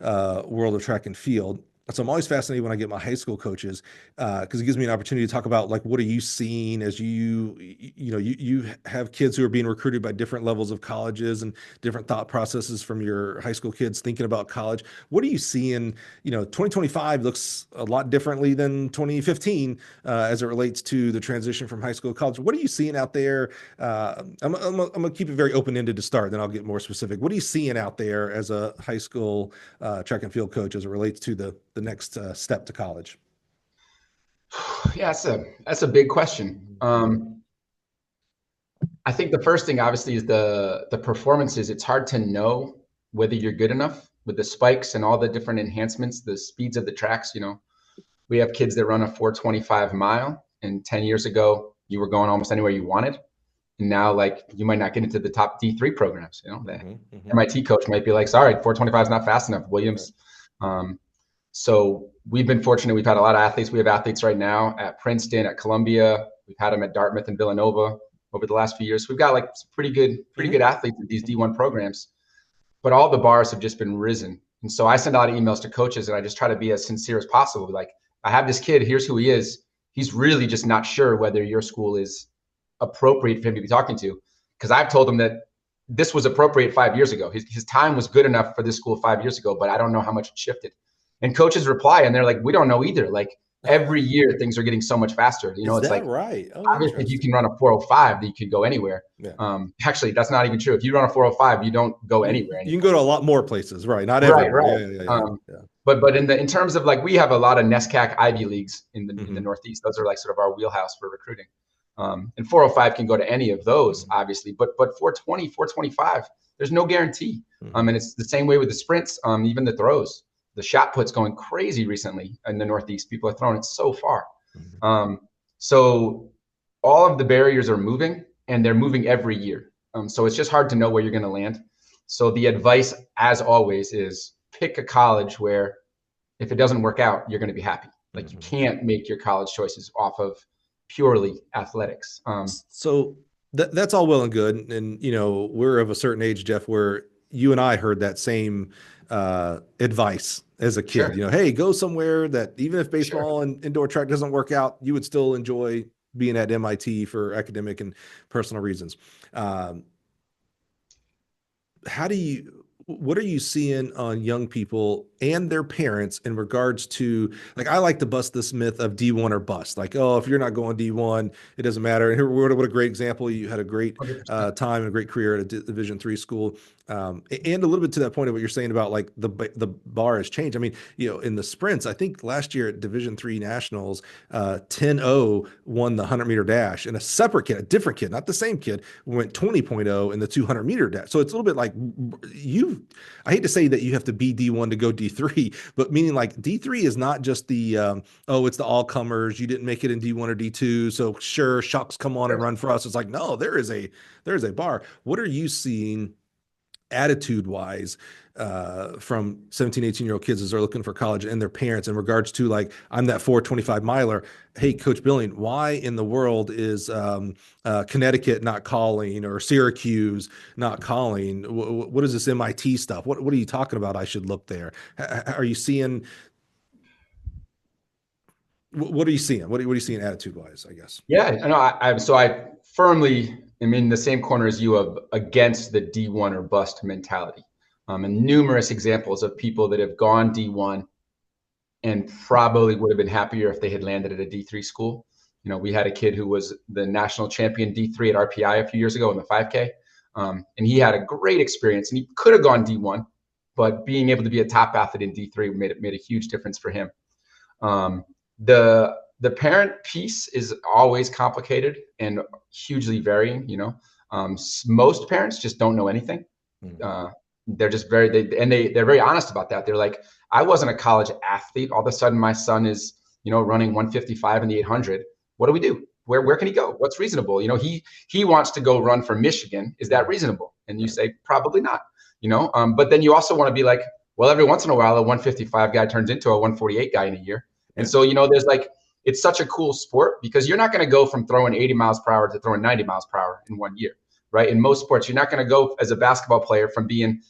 Speaker 1: world of track and field. So I'm always fascinated when I get my high school coaches because it gives me an opportunity to talk about like what are you seeing as you have kids who are being recruited by different levels of colleges and different thought processes from your high school kids thinking about college. What are you seeing? 2025 looks a lot differently than 2015 as it relates to the transition from high school to college. What are you seeing out there? I'm gonna keep it very open ended to start, then I'll get more specific. What are you seeing out there as a high school track and field coach as it relates to the next step to college?
Speaker 2: Yeah, that's a big question. I think the first thing obviously is the performances. It's hard to know whether you're good enough with the spikes and all the different enhancements, the speeds of the tracks. We have kids that run a 425 mile, and 10 years ago you were going almost anywhere you wanted. And now, like, you might not get into the top D3 programs. The MIT coach might be like, sorry, 425 is not fast enough, Williams. So we've been fortunate. We've had a lot of athletes. We have athletes right now at Princeton, at Columbia. We've had them at Dartmouth and Villanova over the last few years. So we've got like some pretty good athletes in these D1 programs, but all the bars have just been risen. And so I send out emails to coaches and I just try to be as sincere as possible. Like, I have this kid, here's who he is. He's really just not sure whether your school is appropriate for him to be talking to. Because I've told him that this was appropriate 5 years ago. His time was good enough for this school 5 years ago, but I don't know how much it shifted. And coaches reply and they're like, we don't know either. Like, every year things are getting so much faster.
Speaker 1: Is
Speaker 2: it's
Speaker 1: that
Speaker 2: like,
Speaker 1: right? Oh,
Speaker 2: obviously if you can run a 405, then you can go anywhere.
Speaker 1: Yeah.
Speaker 2: Actually, that's not even true. If you run a 405, you don't go anywhere anymore.
Speaker 1: You can go to a lot more places, right? Not everywhere.
Speaker 2: Right.
Speaker 1: Yeah.
Speaker 2: But in terms of, like, we have a lot of NESCAC Ivy Leagues in the Northeast. Those are like sort of our wheelhouse for recruiting. And 405 can go to any of those, obviously, but 420, 425, there's no guarantee. And it's the same way with the sprints, even the throws. The shot put's going crazy recently in the Northeast. People are throwing it so far. So all of the barriers are moving, and they're moving every year. So it's just hard to know where you're going to land. So the advice, as always, is pick a college where if it doesn't work out, you're going to be happy. Like, you can't make your college choices off of purely athletics.
Speaker 1: So that's all well and good. And, we're of a certain age, Jeff, where you and I heard that same advice as a kid.
Speaker 2: Sure.
Speaker 1: Hey, go somewhere that even if baseball and indoor track doesn't work out, you would still enjoy being at MIT for academic and personal reasons. What are you seeing on young people and their parents in regards to, like, I like to bust this myth of D1 or bust. Like, oh, if you're not going D1, it doesn't matter. And here, what a great example. You had a great time and a great career at a Division III school. And a little bit to that point of what you're saying about, like, the bar has changed. I mean, in the sprints, I think last year at Division III Nationals, 10-0 won the 100-meter dash, and a different kid, not the same kid, went 20.0 in the 200-meter dash. So it's a little bit like I hate to say that you have to be D1 to go D3, but meaning, like, D3 is not just the, it's the all comers. You didn't make it in D1 or D2. So sure, shucks, come on and run for us. It's like, no, there is a bar. What are you seeing attitude wise from 17, 18-year-old kids as they're looking for college and their parents in regards to, like, I'm that 425 miler. Hey, Coach Billing, why in the world is Connecticut not calling, or Syracuse not calling? What is this MIT stuff? What are you talking about? I should look there. Are you seeing? What are you seeing? What are you seeing attitude wise, I guess?
Speaker 2: Yeah, I firmly am in the same corner as you of against the D1 or bust mentality. And numerous examples of people that have gone D1 and probably would have been happier if they had landed at a D3 school. We had a kid who was the national champion D3 at RPI a few years ago in the 5K. And he had a great experience, and he could have gone D1, but being able to be a top athlete in D3 made a huge difference for him. The parent piece is always complicated and hugely varying. Most parents just don't know anything. They're just they're very honest about that. They're like, I wasn't a college athlete. All of a sudden my son is running 155 in the 800. What do we do? Where can he go? What's reasonable? He wants to go run for Michigan. Is that reasonable? And you say, probably not, but then you also want to be like, well, every once in a while, a 155 guy turns into a 148 guy in a year. And so, there's like, it's such a cool sport because you're not going to go from throwing 80 miles per hour to throwing 90 miles per hour in 1 year, right? In most sports, you're not going to go as a basketball player from being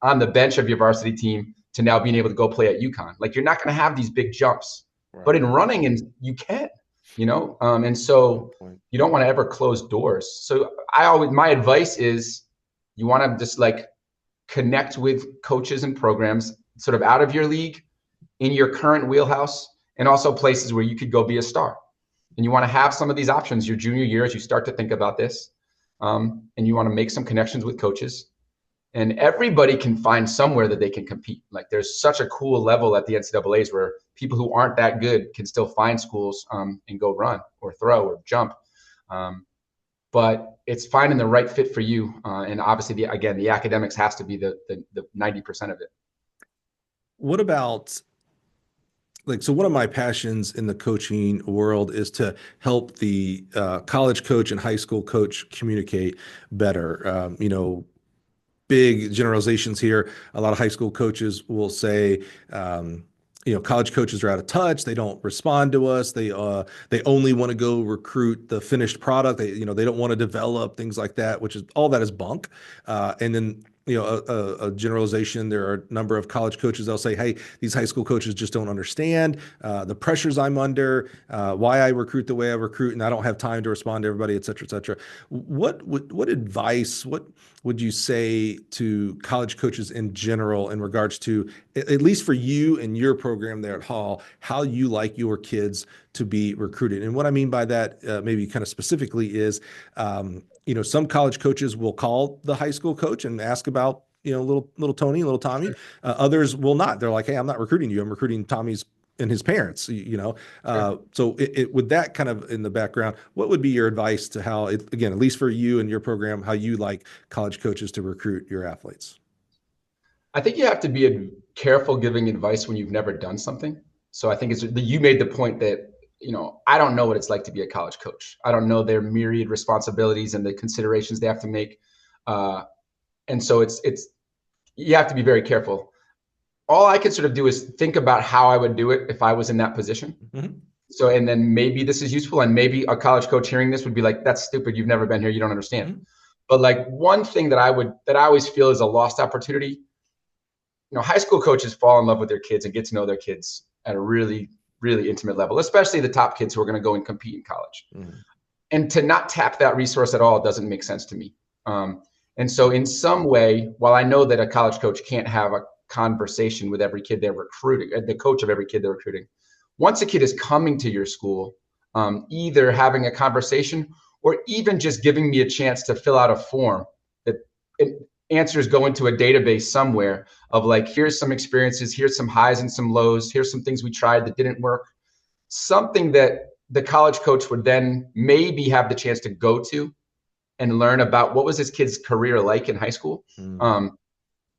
Speaker 2: on the bench of your varsity team to now being able to go play at UConn. Like, you're not going to have these big jumps, right. But in running, and you can, and so you don't want to ever close doors. So my advice is you want to just like connect with coaches and programs sort of out of your league, in your current wheelhouse, and also places where you could go be a star. And you want to have some of these options your junior year as you start to think about this. And you want to make some connections with coaches. And everybody can find somewhere that they can compete. Like, there's such a cool level at the NCAAs where people who aren't that good can still find schools and go run or throw or jump. But it's finding the right fit for you. And obviously, the academics has to be the 90% of it.
Speaker 1: What about, so one of my passions in the coaching world is to help the college coach and high school coach communicate better. Big generalizations here. A lot of high school coaches will say, college coaches are out of touch. They don't respond to us. They only want to go recruit the finished product. They don't want to develop things like that, which is all that is bunk. And then a generalization. There are a number of college coaches. They'll say, hey, these high school coaches just don't understand the pressures I'm under, why I recruit the way I recruit, and I don't have time to respond to everybody, et cetera, et cetera. What advice, what would you say to college coaches in general in regards to, at least for you and your program there at Hall, how you like your kids to be recruited? And what I mean by that, maybe kind of specifically, is some college coaches will call the high school coach and ask about, little Tony, little Tommy. Others will not. They're like, hey, I'm not recruiting you. I'm recruiting Tommy's and his parents, Sure. So with that kind of in the background, what would be your advice to how, again, at least for you and your program, how you like college coaches to recruit your athletes?
Speaker 2: I think you have to be careful giving advice when you've never done something. So I think you made the point that, I don't know what it's like to be a college coach. I don't know their myriad responsibilities and the considerations they have to make. And so you have to be very careful. All I could sort of do is think about how I would do it if I was in that position. Mm-hmm. So, and then maybe this is useful, and maybe a college coach hearing this would be like, that's stupid. You've never been here. You don't understand. Mm-hmm. But like, one thing that I always feel is a lost opportunity. High school coaches fall in love with their kids and get to know their kids at a really, really intimate level, especially the top kids who are going to go and compete in college. Mm-hmm. And to not tap that resource at all doesn't make sense to me. And so in some way, while I know that a college coach can't have a conversation with every kid they're recruiting, the coach of every kid they're recruiting, once a kid is coming to your school, either having a conversation or even just giving me a chance to fill out a form that answers go into a database somewhere of like, here's some experiences, here's some highs and some lows, here's some things we tried that didn't work, something that the college coach would then maybe have the chance to go to and learn about what was this kid's career like in high school.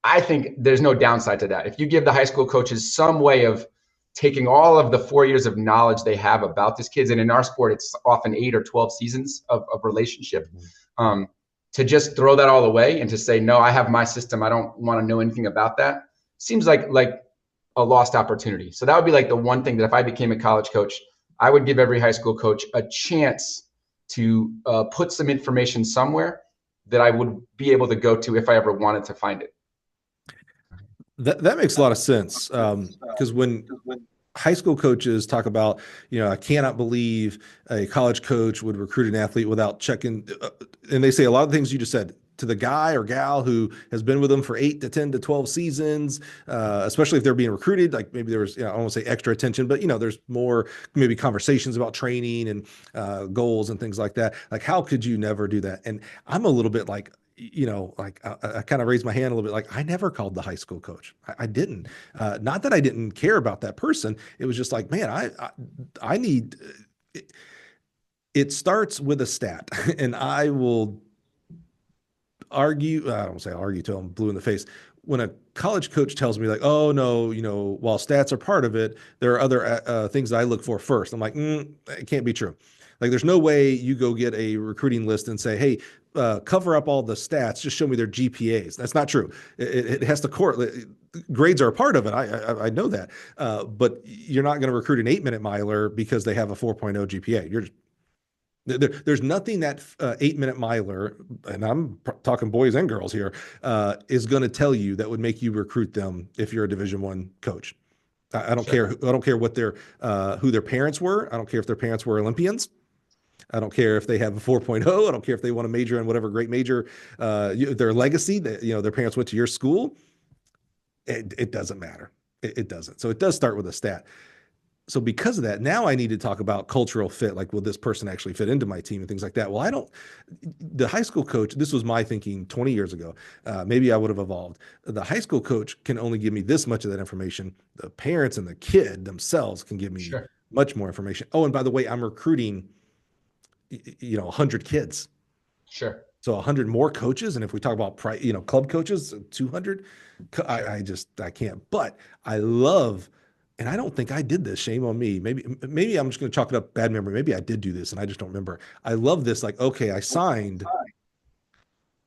Speaker 2: I think there's no downside to that. If you give the high school coaches some way of taking all of the 4 years of knowledge they have about these kids, and in our sport, it's often 8 or 12 seasons of relationship, to just throw that all away and to say, no, I have my system. I don't want to know anything about that. Seems like a lost opportunity. So that would be like the one thing that if I became a college coach, I would give every high school coach a chance to put some information somewhere that I would be able to go to if I ever wanted to find it.
Speaker 1: That makes a lot of sense, because when high school coaches talk about, I cannot believe a college coach would recruit an athlete without checking, and they say a lot of things you just said to the guy or gal who has been with them for 8 to 10 to 12 seasons, especially if they're being recruited. Like maybe there was, I don't want to say extra attention, but there's more maybe conversations about training and goals and things like that. Like, how could you never do that? And I'm a little bit like, I kind of raised my hand a little bit, like I never called the high school coach. I didn't, not that I didn't care about that person. It was just like, man, I need, it starts with a stat, and I will argue. I don't say argue till I'm blue in the face. When a college coach tells me like, oh no, while stats are part of it, there are other things that I look for first. I'm like, it can't be true. Like, there's no way you go get a recruiting list and say, hey, cover up all the stats, just show me their GPAs. That's not true. It has to correlate. Grades are a part of it. I know that. But you're not going to recruit an 8-minute miler because they have a 4.0 GPA. There's nothing that 8-minute miler, and I'm talking boys and girls here, is going to tell you that would make you recruit them if you're a Division I coach. I don't care. I don't care what who their parents were. I don't care if their parents were Olympians. I don't care if they have a 4.0. I don't care if they want to major in whatever great major, their legacy that, their parents went to your school. It doesn't matter. It doesn't. So it does start with a stat. So because of that, now I need to talk about cultural fit. Like, will this person actually fit into my team and things like that? Well, the high school coach, this was my thinking 20 years ago. Maybe I would have evolved. The high school coach can only give me this much of that information. The parents and the kid themselves can give me much more information. Oh, and by the way, I'm recruiting, 100 kids.
Speaker 2: Sure.
Speaker 1: So 100 more coaches. And if we talk about, club coaches, 200, I can't, but I love, and I don't think I did this. Shame on me. Maybe I'm just going to chalk it up bad memory. Maybe I did do this and I just don't remember. I love this. Like, okay, I signed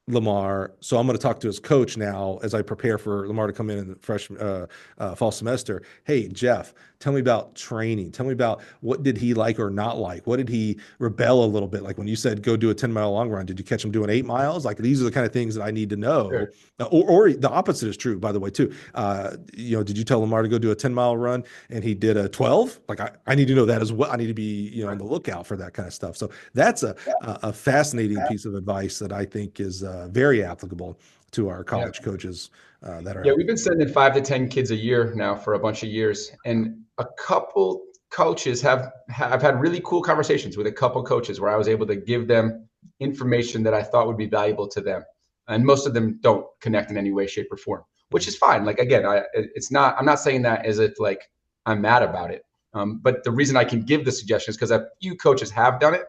Speaker 1: Lamar, so I'm going to talk to his coach now as I prepare for Lamar to come in the freshman fall semester. Hey, Jeff, tell me about training. Tell me about what did he like or not like? What did he rebel a little bit? Like when you said go do a 10-mile long run, did you catch him doing 8 miles? Like, these are the kind of things that I need to know.
Speaker 2: Sure.
Speaker 1: Or the opposite is true, by the way, too. Did you tell Lamar to go do a 10-mile run and he did a 12? Like, I need to know that as well. I need to be on the lookout for that kind of stuff. So that's a fascinating piece of advice that I think is very applicable to our college coaches that are.
Speaker 2: Yeah, we've been sending 5 to 10 kids a year now for a bunch of years, and a couple coaches have had really cool conversations with a couple coaches where I was able to give them information that I thought would be valuable to them, and most of them don't connect in any way, shape, or form, which is fine. Like, again, I'm not saying that as if like I'm mad about it, but the reason I can give the suggestions because a few coaches have done it.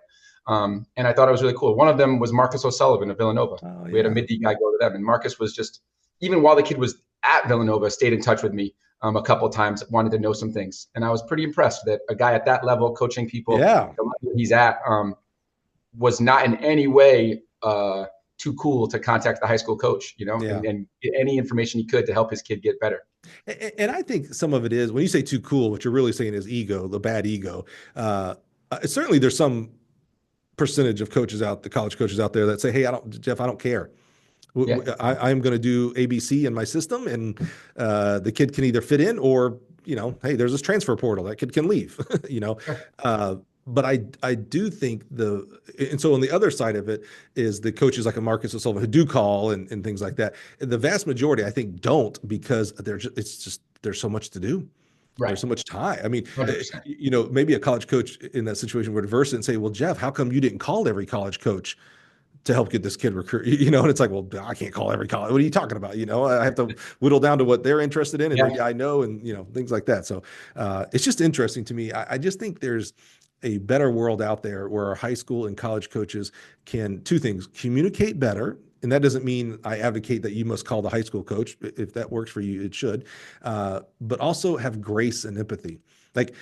Speaker 2: And I thought it was really cool. One of them was Marcus O'Sullivan of Villanova.
Speaker 1: Oh, yeah.
Speaker 2: We had a mid-D guy go to them, and Marcus was just, even while the kid was at Villanova, stayed in touch with me a couple of times, wanted to know some things. And I was pretty impressed that a guy at that level coaching people, the level he's at, was not in any way too cool to contact the high school coach, and get any information he could to help his kid get better.
Speaker 1: And I think some of it is, when you say too cool, what you're really saying is ego, the bad ego. Certainly there's some percentage of the college coaches out there that say, hey, Jeff, I don't care. I'm going to do ABC in my system, and the kid can either fit in or, hey, there's this transfer portal, that kid can leave, but I do think and so on the other side of it is the coaches like a Marcus O'Sullivan who do call and things like that. The vast majority, I think, don't, because there's so much to do. Right. There's so much time. I mean, 100%. Maybe a college coach in that situation would reverse it and say, well, Jeff, how come you didn't call every college coach to help get this kid recruit? And it's like, well, I can't call every college. What are you talking about? I have to whittle down to what they're interested in, and maybe I know, and things like that. So it's just interesting to me. I just think there's a better world out there where our high school and college coaches can, two things: communicate better. And that doesn't mean I advocate that you must call the high school coach. If that works for you, it should. But also have grace and empathy. Like,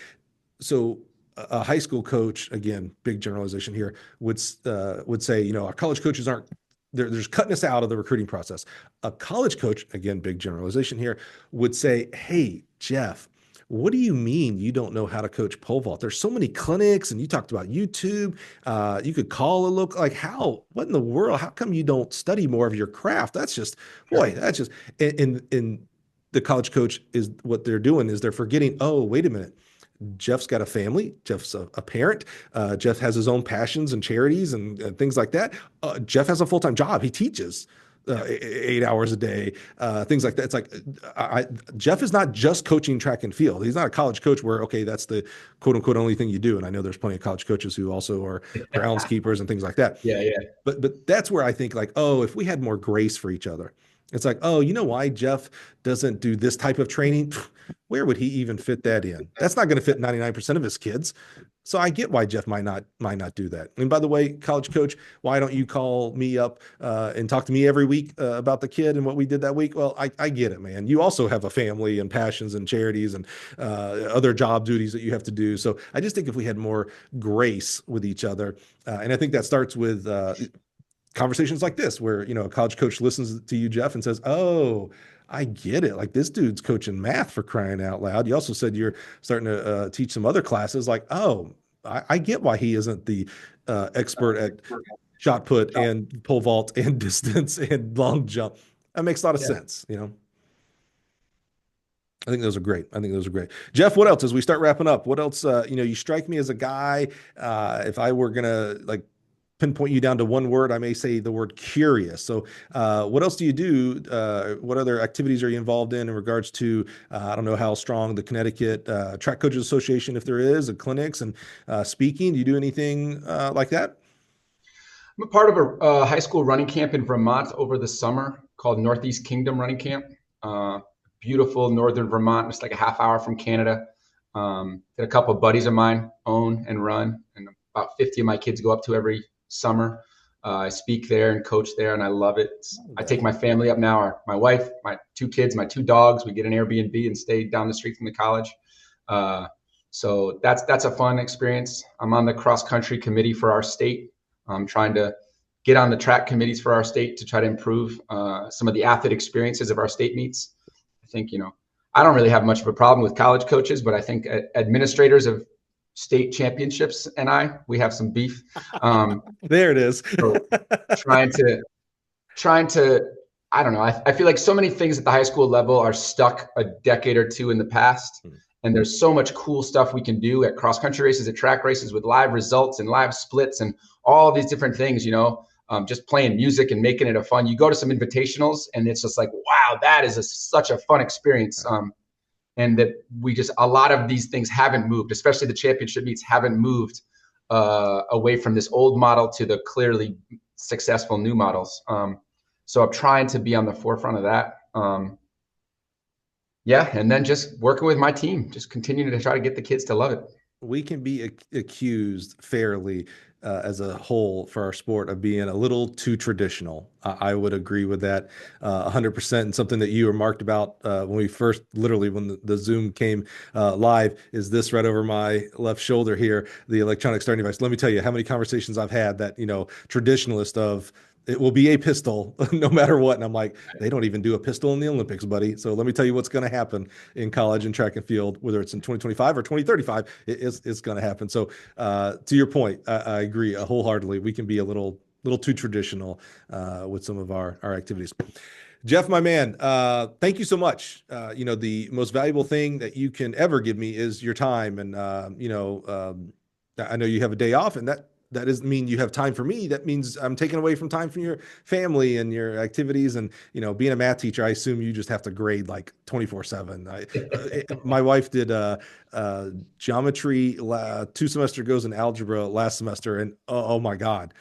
Speaker 1: so a high school coach, again, big generalization here, would say, our college coaches aren't, they're just cutting us out of the recruiting process. A college coach, again, big generalization here, would say, hey, Jeff, what do you mean you don't know how to coach pole vault? There's so many clinics, and you talked about YouTube. You could call a local, like, what in the world? How come you don't study more of your craft? That's just, and the college coach is, what they're doing is they're forgetting, oh, wait a minute. Jeff's got a family. Jeff's a parent. Jeff has his own passions and charities and things like that. Jeff has a full-time job. He teaches 8 hours a day, things like that. It's like, Jeff is not just coaching track and field. He's not a college coach where, okay, that's the quote unquote only thing you do. And I know there's plenty of college coaches who also are groundskeepers and things like that.
Speaker 2: Yeah.
Speaker 1: But that's where I think, like, oh, if we had more grace for each other, it's like, oh, you know why Jeff doesn't do this type of training? Where would he even fit that in? That's not going to fit 99% of his kids. So I get why Jeff might not do that. And by the way, college coach, why don't you call me up and talk to me every week about the kid and what we did that week? Well, I get it, man. You also have a family and passions and charities and other job duties that you have to do. So I just think if we had more grace with each other, and I think that starts with conversations like this, where a college coach listens to you, Jeff, and says, "Oh, I get it. Like this dude's coaching math for crying out loud." You also said you're starting to teach some other classes. Like, oh, I get why he isn't the expert at shot put and pole vault and distance and long jump. That makes a lot of sense. I think those are great. I think those are great. Jeff, what else as we start wrapping up? What else? You strike me as a guy. If I were gonna like pinpoint you down to one word, I may say the word curious. So, what else do you do? What other activities are you involved in regards to? I don't know how strong the Connecticut Track Coaches Association, if there is, and clinics and speaking. Do you do anything like that?
Speaker 2: I'm a part of a high school running camp in Vermont over the summer called Northeast Kingdom Running Camp. Beautiful northern Vermont, just like a half hour from Canada. That a couple of buddies of mine own and run, and about 50 of my kids go up to every summer. I speak there and coach there, and I love it. I take my family up now, my wife, my two kids, my two dogs. We get an Airbnb and stay down the street from the college. So that's a fun experience. I'm on the cross country committee for our state. I'm trying to get on the track committees for our state to try to improve some of the athlete experiences of our state meets. I think, I don't really have much of a problem with college coaches, but I think administrators of state championships and we have some beef.
Speaker 1: There it is.
Speaker 2: So trying to, I don't know. I feel like so many things at the high school level are stuck a decade or two in the past. And there's so much cool stuff we can do at cross country races, at track races with live results and live splits and all these different things, just playing music and making it a fun. You go to some invitationals and it's just like, wow, that is such a fun experience. And that a lot of these things haven't moved, especially the championship meets haven't moved away from this old model to the clearly successful new models. So I'm trying to be on the forefront of that. And then just working with my team, just continuing to try to get the kids to love it.
Speaker 1: We can be accused fairly as a whole for our sport of being a little too traditional. I would agree with that 100%. And something that you remarked about when we first, literally when the Zoom came live, is this right over my left shoulder here, the electronic starting device. Let me tell you how many conversations I've had that, traditionalist of, it will be a pistol no matter what. And I'm like, they don't even do a pistol in the Olympics, buddy. So let me tell you what's going to happen in college and track and field, whether it's in 2025 or 2035, it's going to happen. So to your point, I agree wholeheartedly. We can be a little too traditional with some of our activities. Jeff, my man, thank you so much. The most valuable thing that you can ever give me is your time. And, I know you have a day off, and that doesn't mean you have time for me. That means I'm taking away from time from your family and your activities. And, being a math teacher, I assume you just have to grade like 24/7. My wife did geometry 2 semesters ago and algebra last semester. And oh my God.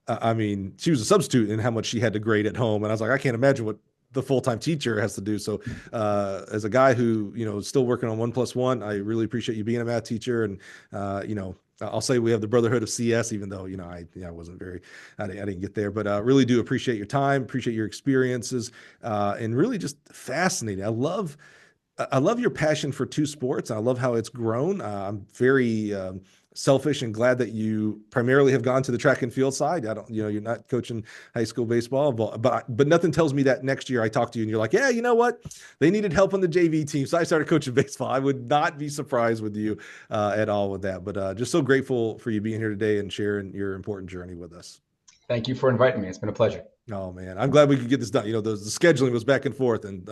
Speaker 1: I mean, she was a substitute in how much she had to grade at home. And I was like, I can't imagine what the full-time teacher has to do. So as a guy who, is still working on 1+1, I really appreciate you being a math teacher. And, I'll say we have the brotherhood of CS, even though, I wasn't I didn't get there, but really do appreciate your time, appreciate your experiences, and really just fascinating. I love your passion for 2 sports. I love how it's grown. I'm very selfish and glad that you primarily have gone to the track and field side. I don't, you're not coaching high school baseball, but nothing tells me that next year I talk to you and you're like, yeah, you know what? They needed help on the JV team. So I started coaching baseball. I would not be surprised with you at all with that, but just so grateful for you being here today and sharing your important journey with us.
Speaker 2: Thank you for inviting me. It's been a pleasure.
Speaker 1: Oh man, I'm glad we could get this done. The scheduling was back and forth, and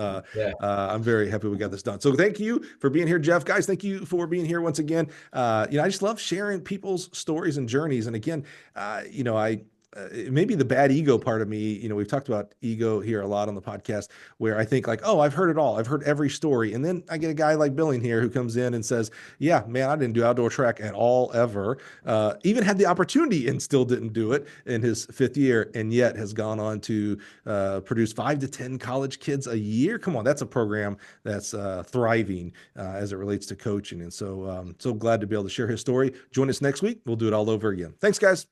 Speaker 1: I'm very happy we got this done. So thank you for being here, Jeff. Guys, thank you for being here once again. I just love sharing people's stories and journeys. And again, maybe the bad ego part of me, we've talked about ego here a lot on the podcast, where I think like, oh, I've heard it all. I've heard every story. And then I get a guy like Billing here who comes in and says, yeah, man, I didn't do outdoor track at all, ever. Even had the opportunity and still didn't do it in his 5th year, and yet has gone on to produce 5 to 10 college kids a year. Come on, that's a program that's thriving as it relates to coaching. And so glad to be able to share his story. Join us next week. We'll do it all over again. Thanks, guys.